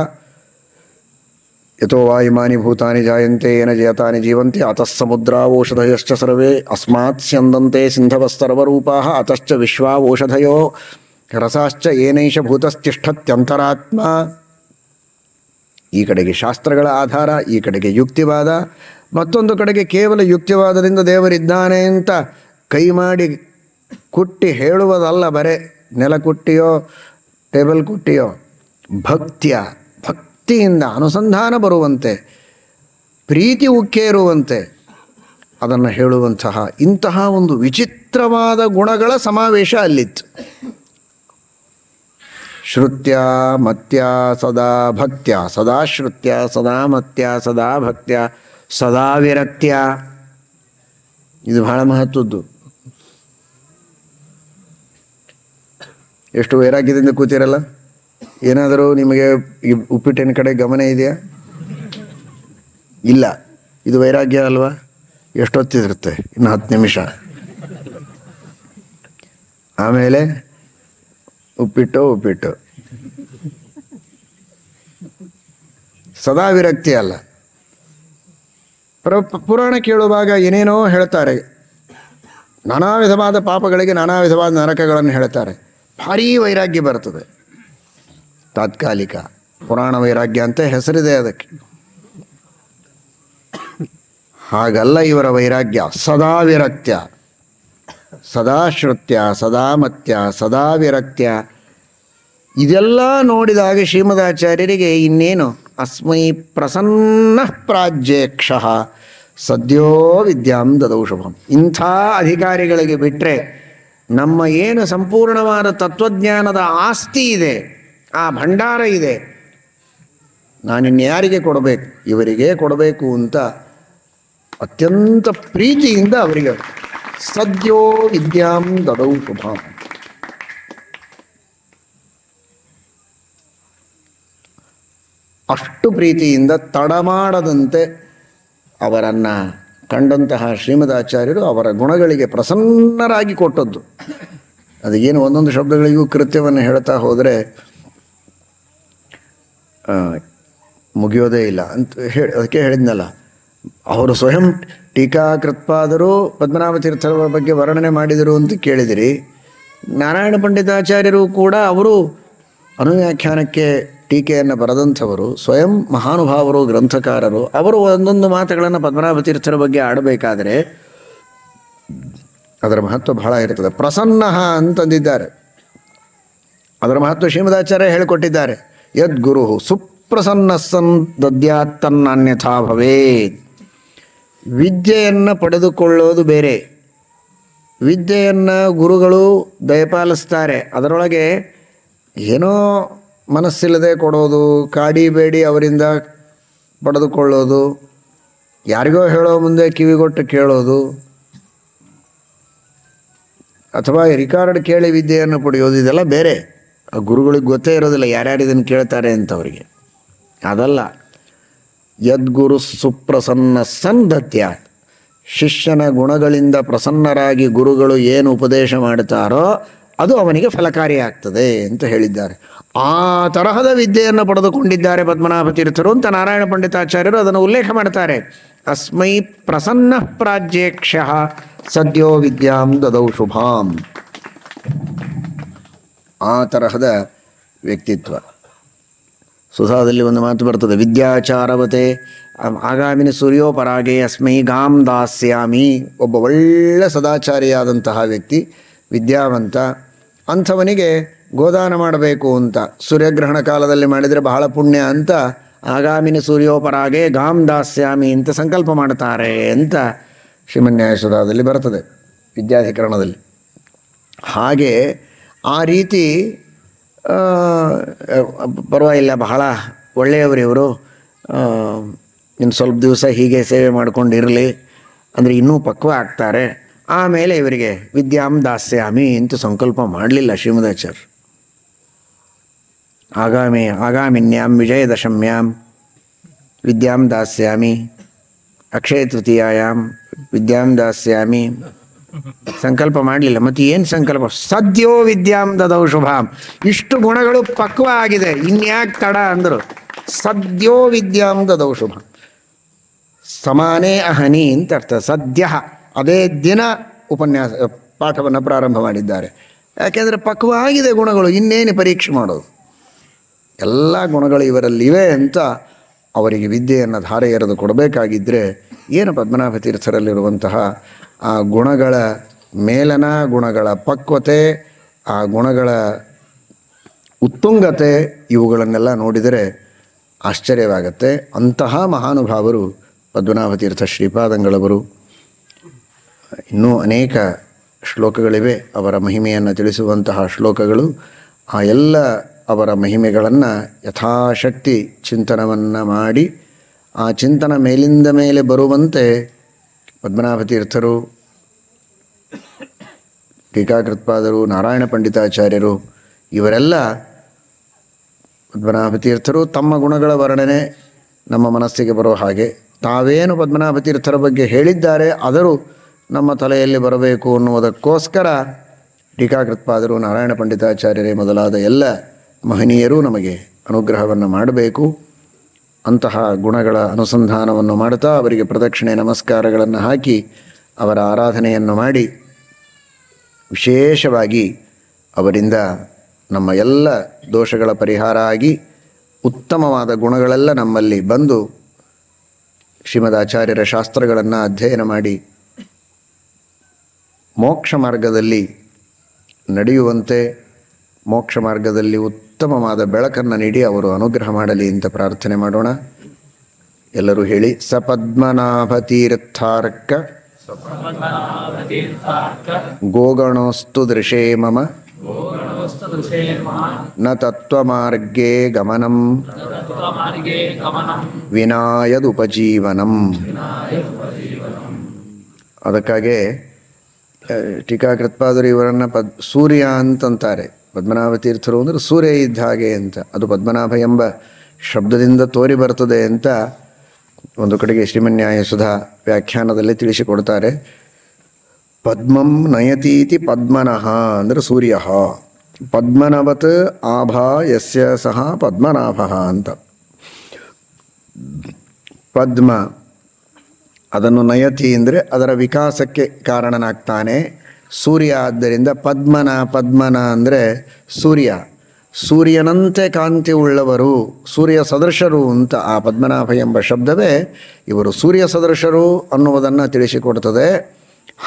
ಯಥೋ ವಾ ಇಮಾನಿ ಭೂತಾನಿ ಜಾಯಂತೆ ಏನ ಜಯತಾನಿ ಜೀವಂತೆ ಅತಃ ಸಮುದ್ರಾವೋಷಧಯಶ್ಚ ಸರ್ವೇ ಅಸ್ಮಾತ್ ಸ್ಯಂದಂತೆ ಸಿಂಧವಸ್ತರ್ವರೂಪಾಃ ಅತಶ್ಚ ವಿಶ್ವಾವೋಷಧಯೋ ರಸಾಶ್ಚ ಏನೈಷ ಭೂತಸ್ಥಿಷ್ಠತ್ಯಂತರಾತ್ಮ. ಈ ಕಡೆಗೆ ಶಾಸ್ತ್ರಗಳ ಆಧಾರ, ಈ ಕಡೆಗೆ ಯುಕ್ತಿವಾದ, ಮತ್ತೊಂದು ಕಡೆಗೆ ಕೇವಲ ಯುಕ್ತಿವಾದದಿಂದ ದೇವರಿದ್ದಾನೆ ಅಂತ ಕೈ ಮಾಡಿ ಕುಟ್ಟಿ ಹೇಳುವುದಲ್ಲ, ಬರೇ ನೆಲ ಕುಟ್ಟಿಯೋ ಟೇಬಲ್ ಕುಟ್ಟಿಯೋ. ಭಕ್ತಿಯಿಂದ ಅನುಸಂಧಾನ ಬರುವಂತೆ, ಪ್ರೀತಿ ಉಕ್ಕೇರುವಂತೆ ಅದನ್ನು ಹೇಳುವಂತಹ ಇಂತಹ ಒಂದು ವಿಚಿತ್ರವಾದ ಗುಣಗಳ ಸಮಾವೇಶ ಅಲ್ಲಿತ್ತು. ಶ್ರುತ್ಯ ಮತ್ಯ ಸದಾ ಭಕ್ತ್ಯ, ಸದಾ ಶ್ರುತ್ಯ ಸದಾ ಮತ್ಯ ಸದಾ ಭಕ್ತ್ಯ ಸದಾ ವಿರಕ್ತ್ಯ. ಇದು ಬಹಳ ಮಹತ್ವದ್ದು. ಎಷ್ಟು ವೈರಾಗ್ಯದಿಂದ ಕೂತಿರಲ್ಲ, ಏನಾದರೂ ನಿಮಗೆ ಈ ಉಪ್ಪಿಟ್ಟಿನ ಕಡೆ ಗಮನ ಇದೆಯಾ? ಇಲ್ಲ. ಇದು ವೈರಾಗ್ಯ ಅಲ್ವಾ? ಎಷ್ಟೊತ್ತಿರುತ್ತೆ? ಇನ್ನು 10 ನಿಮಿಷ. ಆಮೇಲೆ ಉಪ್ಪಿಟ್ಟು ಸದಾ ವಿರಕ್ತಿ ಅಲ್ಲ. ಪುರಾಣ ಕೇಳುವಾಗ ಏನೇನೋ ಹೇಳ್ತಾರೆ, ನಾನಾ ವಿಧವಾದ ಪಾಪಗಳಿಗೆ ನಾನಾ ವಿಧವಾದ ನರಕಗಳನ್ನು ಹೇಳ್ತಾರೆ. ಭಾರೀ ವೈರಾಗ್ಯ ಬರ್ತದೆ. ತಾತ್ಕಾಲಿಕ ಪುರಾಣ ವೈರಾಗ್ಯ ಅಂತ ಹೆಸರಿದೆ ಅದಕ್ಕೆ. ಹಾಗಲ್ಲ ಇವರ ವೈರಾಗ್ಯ. ಸದಾ ವಿರಕ್ತ್ಯ, ಸದಾ ಶ್ರುತ್ಯ, ಸದಾ ಮತ್ಯ, ಸದಾ ವಿರಕ್ತ್ಯ. ಇದೆಲ್ಲ ನೋಡಿದಾಗ ಶ್ರೀಮದಾಚಾರ್ಯರಿಗೆ ಇನ್ನೇನು ಅಸ್ಮೈ ಪ್ರಸನ್ನ ಪ್ರಾಜ್ಯೇಕ್ಷ ಸದ್ಯೋ ವಿದ್ಯಾಂ ದದೌ ಶುಭಂ. ಇಂಥ ಅಧಿಕಾರಿಗಳಿಗೆ ಬಿಟ್ಟರೆ ನಮ್ಮ ಏನು ಸಂಪೂರ್ಣವಾದ ತತ್ವಜ್ಞಾನದ ಆಸ್ತಿ ಇದೆ, ಆ ಭಂಡಾರ ಇದೆ, ನಾನಿನ್ಯಾರಿಗೆ ಕೊಡಬೇಕು? ಇವರಿಗೆ ಕೊಡಬೇಕು ಅಂತ ಅತ್ಯಂತ ಪ್ರೀತಿಯಿಂದ ಅವರಿಗೆ ಸದ್ಯೋ ವಿದ್ಯಾಂ ದದೌ ಶುಭಂ. ಅಷ್ಟು ಪ್ರೀತಿಯಿಂದ ತಡಮಾಡದಂತೆ ಅವರನ್ನು ಕಂಡಂತಹ ಶ್ರೀಮದಾಚಾರ್ಯರು ಅವರ ಗುಣಗಳಿಗೆ ಪ್ರಸನ್ನರಾಗಿ ಕೊಟ್ಟದ್ದು. ಅದಕ್ಕೇನು ಒಂದೊಂದು ಶಬ್ದಗಳಿಗೂ ಕೃತ್ಯವನ್ನು ಹೇಳ್ತಾ ಹೋದರೆ ಮುಗಿಯೋದೇ ಇಲ್ಲ ಅಂತ ಅದಕ್ಕೆ ಹೇಳಿದ್ನಲ್ಲ. ಅವರು ಸ್ವಯಂ ಟೀಕಾಕೃತ್ಪಾದರು ಪದ್ಮನಾಭ ತೀರ್ಥರ ಬಗ್ಗೆ ವರ್ಣನೆ ಮಾಡಿದರು ಅಂತ ಕೇಳಿದಿರಿ. ನಾರಾಯಣ ಪಂಡಿತಾಚಾರ್ಯರು ಕೂಡ ಅವರು ಅನುವ್ಯಾಖ್ಯಾನಕ್ಕೆ ಟೀಕೆಯನ್ನು ಬರೆದಂಥವರು, ಸ್ವಯಂ ಮಹಾನುಭಾವರು, ಗ್ರಂಥಕಾರರು. ಅವರು ಒಂದೊಂದು ಮಾತುಗಳನ್ನು ಪದ್ಮನಾಭ ತೀರ್ಥರ ಬಗ್ಗೆ ಆಡಬೇಕಾದರೆ ಅದರ ಮಹತ್ವ ಬಹಳ ಇರ್ತದೆ. ಪ್ರಸನ್ನ ಅಂತಂದಿದ್ದಾರೆ. ಅದರ ಮಹತ್ವ ಶ್ರೀಮದಾಚಾರ್ಯ ಹೇಳಿಕೊಟ್ಟಿದ್ದಾರೆ. ಯದ್ಗುರು ಸುಪ್ರಸನ್ನ ಸನ್ ದದ್ಯಾತ್ತನ್ನನ್ಯಥಾ ಭವೇತ್. ವಿದ್ಯೆಯನ್ನು ಪಡೆದುಕೊಳ್ಳೋದು ಬೇರೆ, ವಿದ್ಯೆಯನ್ನು ಗುರುಗಳು ದಯಪಾಲಿಸ್ತಾರೆ. ಅದರೊಳಗೆ ಏನೋ ಮನಸ್ಸಿಲ್ಲದೆ ಕೊಡೋದು, ಕಾಡಿಬೇಡಿ ಅವರಿಂದ ಪಡೆದುಕೊಳ್ಳೋದು, ಯಾರಿಗೋ ಹೇಳೋ ಮುಂದೆ ಕಿವಿಗೊಟ್ಟು ಕೇಳೋದು, ಅಥವಾ ರಿಕಾರ್ಡ್ ಕೇಳಿ ವಿದ್ಯೆಯನ್ನು ಪಡೆಯೋದು, ಇದೆಲ್ಲ ಬೇರೆ. ಆ ಗುರುಗಳಿಗೆ ಗೊತ್ತೇ ಇರೋದಿಲ್ಲ ಯಾರ್ಯಾರು ಇದನ್ನು ಕೇಳ್ತಾರೆ ಅಂತ ಅವರಿಗೆ. ಅದಲ್ಲ. ಯದ್ಗುರು ಸುಪ್ರಸನ್ನ ಸಂದತ್ಯ. ಶಿಷ್ಯನ ಗುಣಗಳಿಂದ ಪ್ರಸನ್ನರಾಗಿ ಗುರುಗಳು ಏನು ಉಪದೇಶ ಮಾಡ್ತಾರೋ ಅದು ಅವನಿಗೆ ಫಲಕಾರಿಯಾಗ್ತದೆ ಅಂತ ಹೇಳಿದ್ದಾರೆ. ಆ ತರಹದ ವಿದ್ಯೆಯನ್ನು ಪಡೆದುಕೊಂಡಿದ್ದಾರೆ ಪದ್ಮನಾಭ ತೀರ್ಥರು ಅಂತ ನಾರಾಯಣ ಪಂಡಿತಾಚಾರ್ಯರು ಅದನ್ನು ಉಲ್ಲೇಖ ಮಾಡ್ತಾರೆ. ಅಸ್ಮೈ ಪ್ರಸನ್ನ ಪ್ರಾಜ್ಯೇಕ್ಷ ಸದ್ಯೋ ವಿದ್ಯಾಂ ದದೌ ಶುಭಾಂ. ಆ ತರಹದ ವ್ಯಕ್ತಿತ್ವ. ಸುಧಾದಲ್ಲಿ ಒಂದು ಮಾತು ಬರ್ತದೆ, ವಿದ್ಯಾಚಾರವತೆ ಆಗಾಮಿನಿ ಸೂರ್ಯೋಪರಾಗೆ ಅಸ್ಮೈ ಗಾಂ ದಾಸ್ಯಾಮಿ. ಒಬ್ಬ ಒಳ್ಳೆ ಸದಾಚಾರಿಯಾದಂತಹ ವ್ಯಕ್ತಿ, ವಿದ್ಯಾವಂತ, ಅಂಥವನಿಗೆ ಗೋದಾನ ಮಾಡಬೇಕು ಅಂತ ಸೂರ್ಯಗ್ರಹಣ ಕಾಲದಲ್ಲಿ ಮಾಡಿದರೆ ಬಹಳ ಪುಣ್ಯ ಅಂತ ಆಗಾಮಿನಿ ಸೂರ್ಯೋಪರಾಗೆ ಗಾಂ ದಾಸ್ಯಾಮಿ ಅಂತ ಸಂಕಲ್ಪ ಮಾಡ್ತಾರೆ ಅಂತ ಶ್ರೀಮನ್ಯಾಯಸುಧಾದಲ್ಲಿ ಬರ್ತದೆ, ವಿದ್ಯಾಧಿಕರಣದಲ್ಲಿ. ಹಾಗೆ ಆ ರೀತಿ ಪರವಾಗಿಲ್ಲ, ಬಹಳ ಒಳ್ಳೆಯವರು ಇವರು, ಇನ್ನು ಸ್ವಲ್ಪ ದಿವಸ ಹೀಗೆ ಸೇವೆ ಮಾಡಿಕೊಂಡಿರಲಿ ಅಂದರೆ ಇನ್ನೂ ಪಕ್ವ ಆಗ್ತಾರೆ. ಆಮೇಲೆ ಇವರಿಗೆ ವಿದ್ಯಾಂ ದಾಸ್ಯಾಮಿ ಅಂತ ಸಂಕಲ್ಪ ಮಾಡಲಿಲ್ಲ ಶ್ರೀಮದಾಚಾರ್ಯ. ಆಗಾಮಿನ್ಯಾಂ ವಿಜಯದಶಮ್ಯಾಂ ವಿದ್ಯಾಂ ದಾಸ್ಯಾಮಿ, ಅಕ್ಷಯ ತೃತೀಯಾಯಾಂ ವಿದ್ಯಾಂ ದಾಸ್ಯಾಮಿ ಸಂಕಲ್ಪ ಮಾಡಲಿಲ್ಲ. ಮತ್ತು ಏನು ಸಂಕಲ್ಪ? ಸದ್ಯೋ ವಿದ್ಯಾಂ ದದೌ ಶುಭಾಂ. ಇಷ್ಟು ಗುಣಗಳು ಪಕ್ವ ಆಗಿದೆ, ಇನ್ಯಾಕೆ ತಡ ಅಂದರು. ಸದ್ಯೋ ವಿದ್ಯಾಂ ದದೌ ಶುಭಾಂ. ಸಮಾನೇ ಅಹನಿ ಅಂತ ಅರ್ಥ. ಸದ್ಯ ಅದೇ ದಿನ ಪಾಠವನ್ನು ಪ್ರಾರಂಭ ಮಾಡಿದ್ದಾರೆ. ಯಾಕೆಂದರೆ ಪಕ್ವ ಆಗಿದೆ ಗುಣಗಳು, ಇನ್ನೇನು ಪರೀಕ್ಷೆ ಮಾಡೋದು. ಎಲ್ಲ ಗುಣಗಳು ಇವರಲ್ಲಿವೆ ಅಂತ ಅವರಿಗೆ ವಿದ್ಯೆಯನ್ನು ಧಾರೆ ಎರೆದು ಕೊಡಬೇಕಾಗಿದ್ದರೆ ಏನು ಪದ್ಮನಾಭ ತೀರ್ಥರಲ್ಲಿರುವಂತಹ ಆ ಗುಣಗಳ ಮೇಲನ, ಗುಣಗಳ ಪಕ್ವತೆ, ಆ ಗುಣಗಳ ಉತ್ತುಂಗತೆ, ಇವುಗಳನ್ನೆಲ್ಲ ನೋಡಿದರೆ ಆಶ್ಚರ್ಯವಾಗತ್ತೆ. ಅಂತಹ ಮಹಾನುಭಾವರು ಪದ್ಮನಾಭ ತೀರ್ಥ ಶ್ರೀಪಾದಂಗಳವರು. ಇನ್ನೂ ಅನೇಕ ಶ್ಲೋಕಗಳಿವೆ ಅವರ ಮಹಿಮೆಯನ್ನು ತಿಳಿಸುವಂತಹ ಶ್ಲೋಕಗಳು. ಆ ಎಲ್ಲ ಅವರ ಮಹಿಮೆಗಳನ್ನು ಯಥಾಶಕ್ತಿ ಚಿಂತನವನ್ನು ಮಾಡಿ, ಆ ಚಿಂತನ ಮೇಲಿಂದ ಮೇಲೆ ಬರುವಂತೆ ಪದ್ಮನಾಭ ತೀರ್ಥರು, ಟೀಕಾಕೃತ್ಪಾದರು, ನಾರಾಯಣ ಪಂಡಿತಾಚಾರ್ಯರು ಇವರೆಲ್ಲ ಪದ್ಮನಾಭ ತೀರ್ಥರು ತಮ್ಮ ಗುಣಗಳ ವರ್ಣನೆ ನಮ್ಮ ಮನಸ್ಸಿಗೆ ಬರೋ ಹಾಗೆ ತಾವೇನು ಪದ್ಮನಾಭ ತೀರ್ಥರ ಬಗ್ಗೆ ಹೇಳಿದ್ದಾರೆ ಆದರೂ ನಮ್ಮ ತಲೆಯಲ್ಲಿ ಬರಬೇಕು ಅನ್ನುವುದಕ್ಕೋಸ್ಕರ ಟೀಕಾಕೃತ್ಪಾದರು, ನಾರಾಯಣ ಪಂಡಿತಾಚಾರ್ಯರೇ ಮೊದಲಾದ ಎಲ್ಲ ಮಹನೀಯರು ನಮಗೆ ಅನುಗ್ರಹವನ್ನು ಮಾಡಬೇಕು. ಅಂತಹ ಗುಣಗಳ ಅನುಸಂಧಾನವನ್ನು ಮಾಡುತ್ತಾ ಅವರಿಗೆ ಪ್ರದಕ್ಷಿಣೆ ನಮಸ್ಕಾರಗಳನ್ನು ಹಾಕಿ ಅವರ ಆರಾಧನೆಯನ್ನು ಮಾಡಿ ವಿಶೇಷವಾಗಿ ಅವರಿಂದ ನಮ್ಮ ಎಲ್ಲ ದೋಷಗಳ ಪರಿಹಾರ ಆಗಿ ಉತ್ತಮವಾದ ಗುಣಗಳೆಲ್ಲ ನಮ್ಮಲ್ಲಿ ಬಂದು ಶ್ರೀಮದಾಚಾರ್ಯರ ಶಾಸ್ತ್ರಗಳನ್ನು ಅಧ್ಯಯನ ಮಾಡಿ ಮೋಕ್ಷ ಮಾರ್ಗದಲ್ಲಿ ನಡೆಯುವಂತೆ ಮೋಕ್ಷ ಮಾರ್ಗದಲ್ಲಿ ಉತ್ತಮವಾದ ಬೆಳಕನ್ನು ನೀಡಿ ಅವರು ಅನುಗ್ರಹ ಮಾಡಲಿ ಅಂತ ಪ್ರಾರ್ಥನೆ ಮಾಡೋಣ. ಎಲ್ಲರೂ ಹೇಳಿ: ಸಪದ್ಮನಾಭ ತೀರ್ಥಾರ್ಕ ಗೋಗಣೋಸ್ತು ದೃಶೇ ಮಮ ನ ತತ್ವಮಾರ್ಗೇ ಗಮನಂ ವಿನಾಯದುಪಜೀವನಂ. ಅದಕ್ಕಾಗಿ ಟೀಕಾಕೃತ್ಪಾದರು ಇವರನ್ನು ಸೂರ್ಯ ಅಂತಂತಾರೆ. ಪದ್ಮನಾಭ ತೀರ್ಥರು ಅಂದರೆ ಸೂರ್ಯ ಇದ್ದ ಹಾಗೆ ಅಂತ. ಅದು ಪದ್ಮನಾಭ ಎಂಬ ಶಬ್ದದಿಂದ ತೋರಿ ಬರ್ತದೆ ಅಂತ ಒಂದು ಕಡೆಗೆ ಶ್ರೀಮನ್ಯಾಯ ಸುಧಾ ವ್ಯಾಖ್ಯಾನದಲ್ಲಿ ತಿಳಿಸಿಕೊಡ್ತಾರೆ. ಪದ್ಮಂ ನಯತೀತಿ ಪದ್ಮನಃ ಅಂದರೆ ಸೂರ್ಯ, ಪದ್ಮನವತ್ ಆಭಾ ಯಸ್ಯ ಸಹ ಪದ್ಮನಾಭ ಅಂತ. ಪದ್ಮ ಅದನ್ನು ನಯತಿ ಅಂದರೆ ಅದರ ವಿಕಾಸಕ್ಕೆ ಕಾರಣನಾಗ್ತಾನೆ ಸೂರ್ಯ. ಆದ್ದರಿಂದ ಪದ್ಮನ ಅಂದರೆ ಸೂರ್ಯ, ಸೂರ್ಯನಂತೆ ಕಾಂತಿ ಉಳ್ಳವರು, ಸೂರ್ಯ ಸದೃಶರು ಅಂತ. ಆ ಪದ್ಮನಾಭ ಎಂಬ ಶಬ್ದವೇ ಇವರು ಸೂರ್ಯ ಸದೃಶರು ಅನ್ನುವುದನ್ನು ತಿಳಿಸಿಕೊಡ್ತದೆ.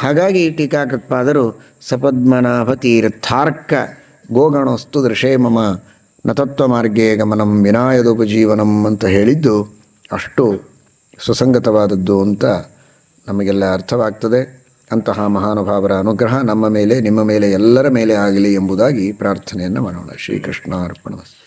ಹಾಗಾಗಿ ಟೀಕಾಕೃತ್ಪಾದರು ಸಪದ್ಮನಾಭ ತೀರ್ಥಾರ್ಕ ಗೋಗಣೋಸ್ತು ದೃಶೇ ಮಮ ನ ತತ್ವಮಾರ್ಗೇ ಗಮನಂ ವಿನಾಯದುಪಜೀವನಂ ಅಂತ ಹೇಳಿದ್ದು ಅಷ್ಟು ಸುಸಂಗತವಾದದ್ದು ಅಂತ ನಮಗೆಲ್ಲ ಅರ್ಥವಾಗ್ತದೆ. ಅಂತಹ ಮಹಾನುಭಾವರ ಅನುಗ್ರಹ ನಮ್ಮ ಮೇಲೆ, ನಿಮ್ಮ ಮೇಲೆ, ಎಲ್ಲರ ಮೇಲೆ ಆಗಲಿ ಎಂಬುದಾಗಿ ಪ್ರಾರ್ಥನೆಯನ್ನು ಮಾಡೋಣ. ಶ್ರೀಕೃಷ್ಣಾರ್ಪಣಮಸ್ತು.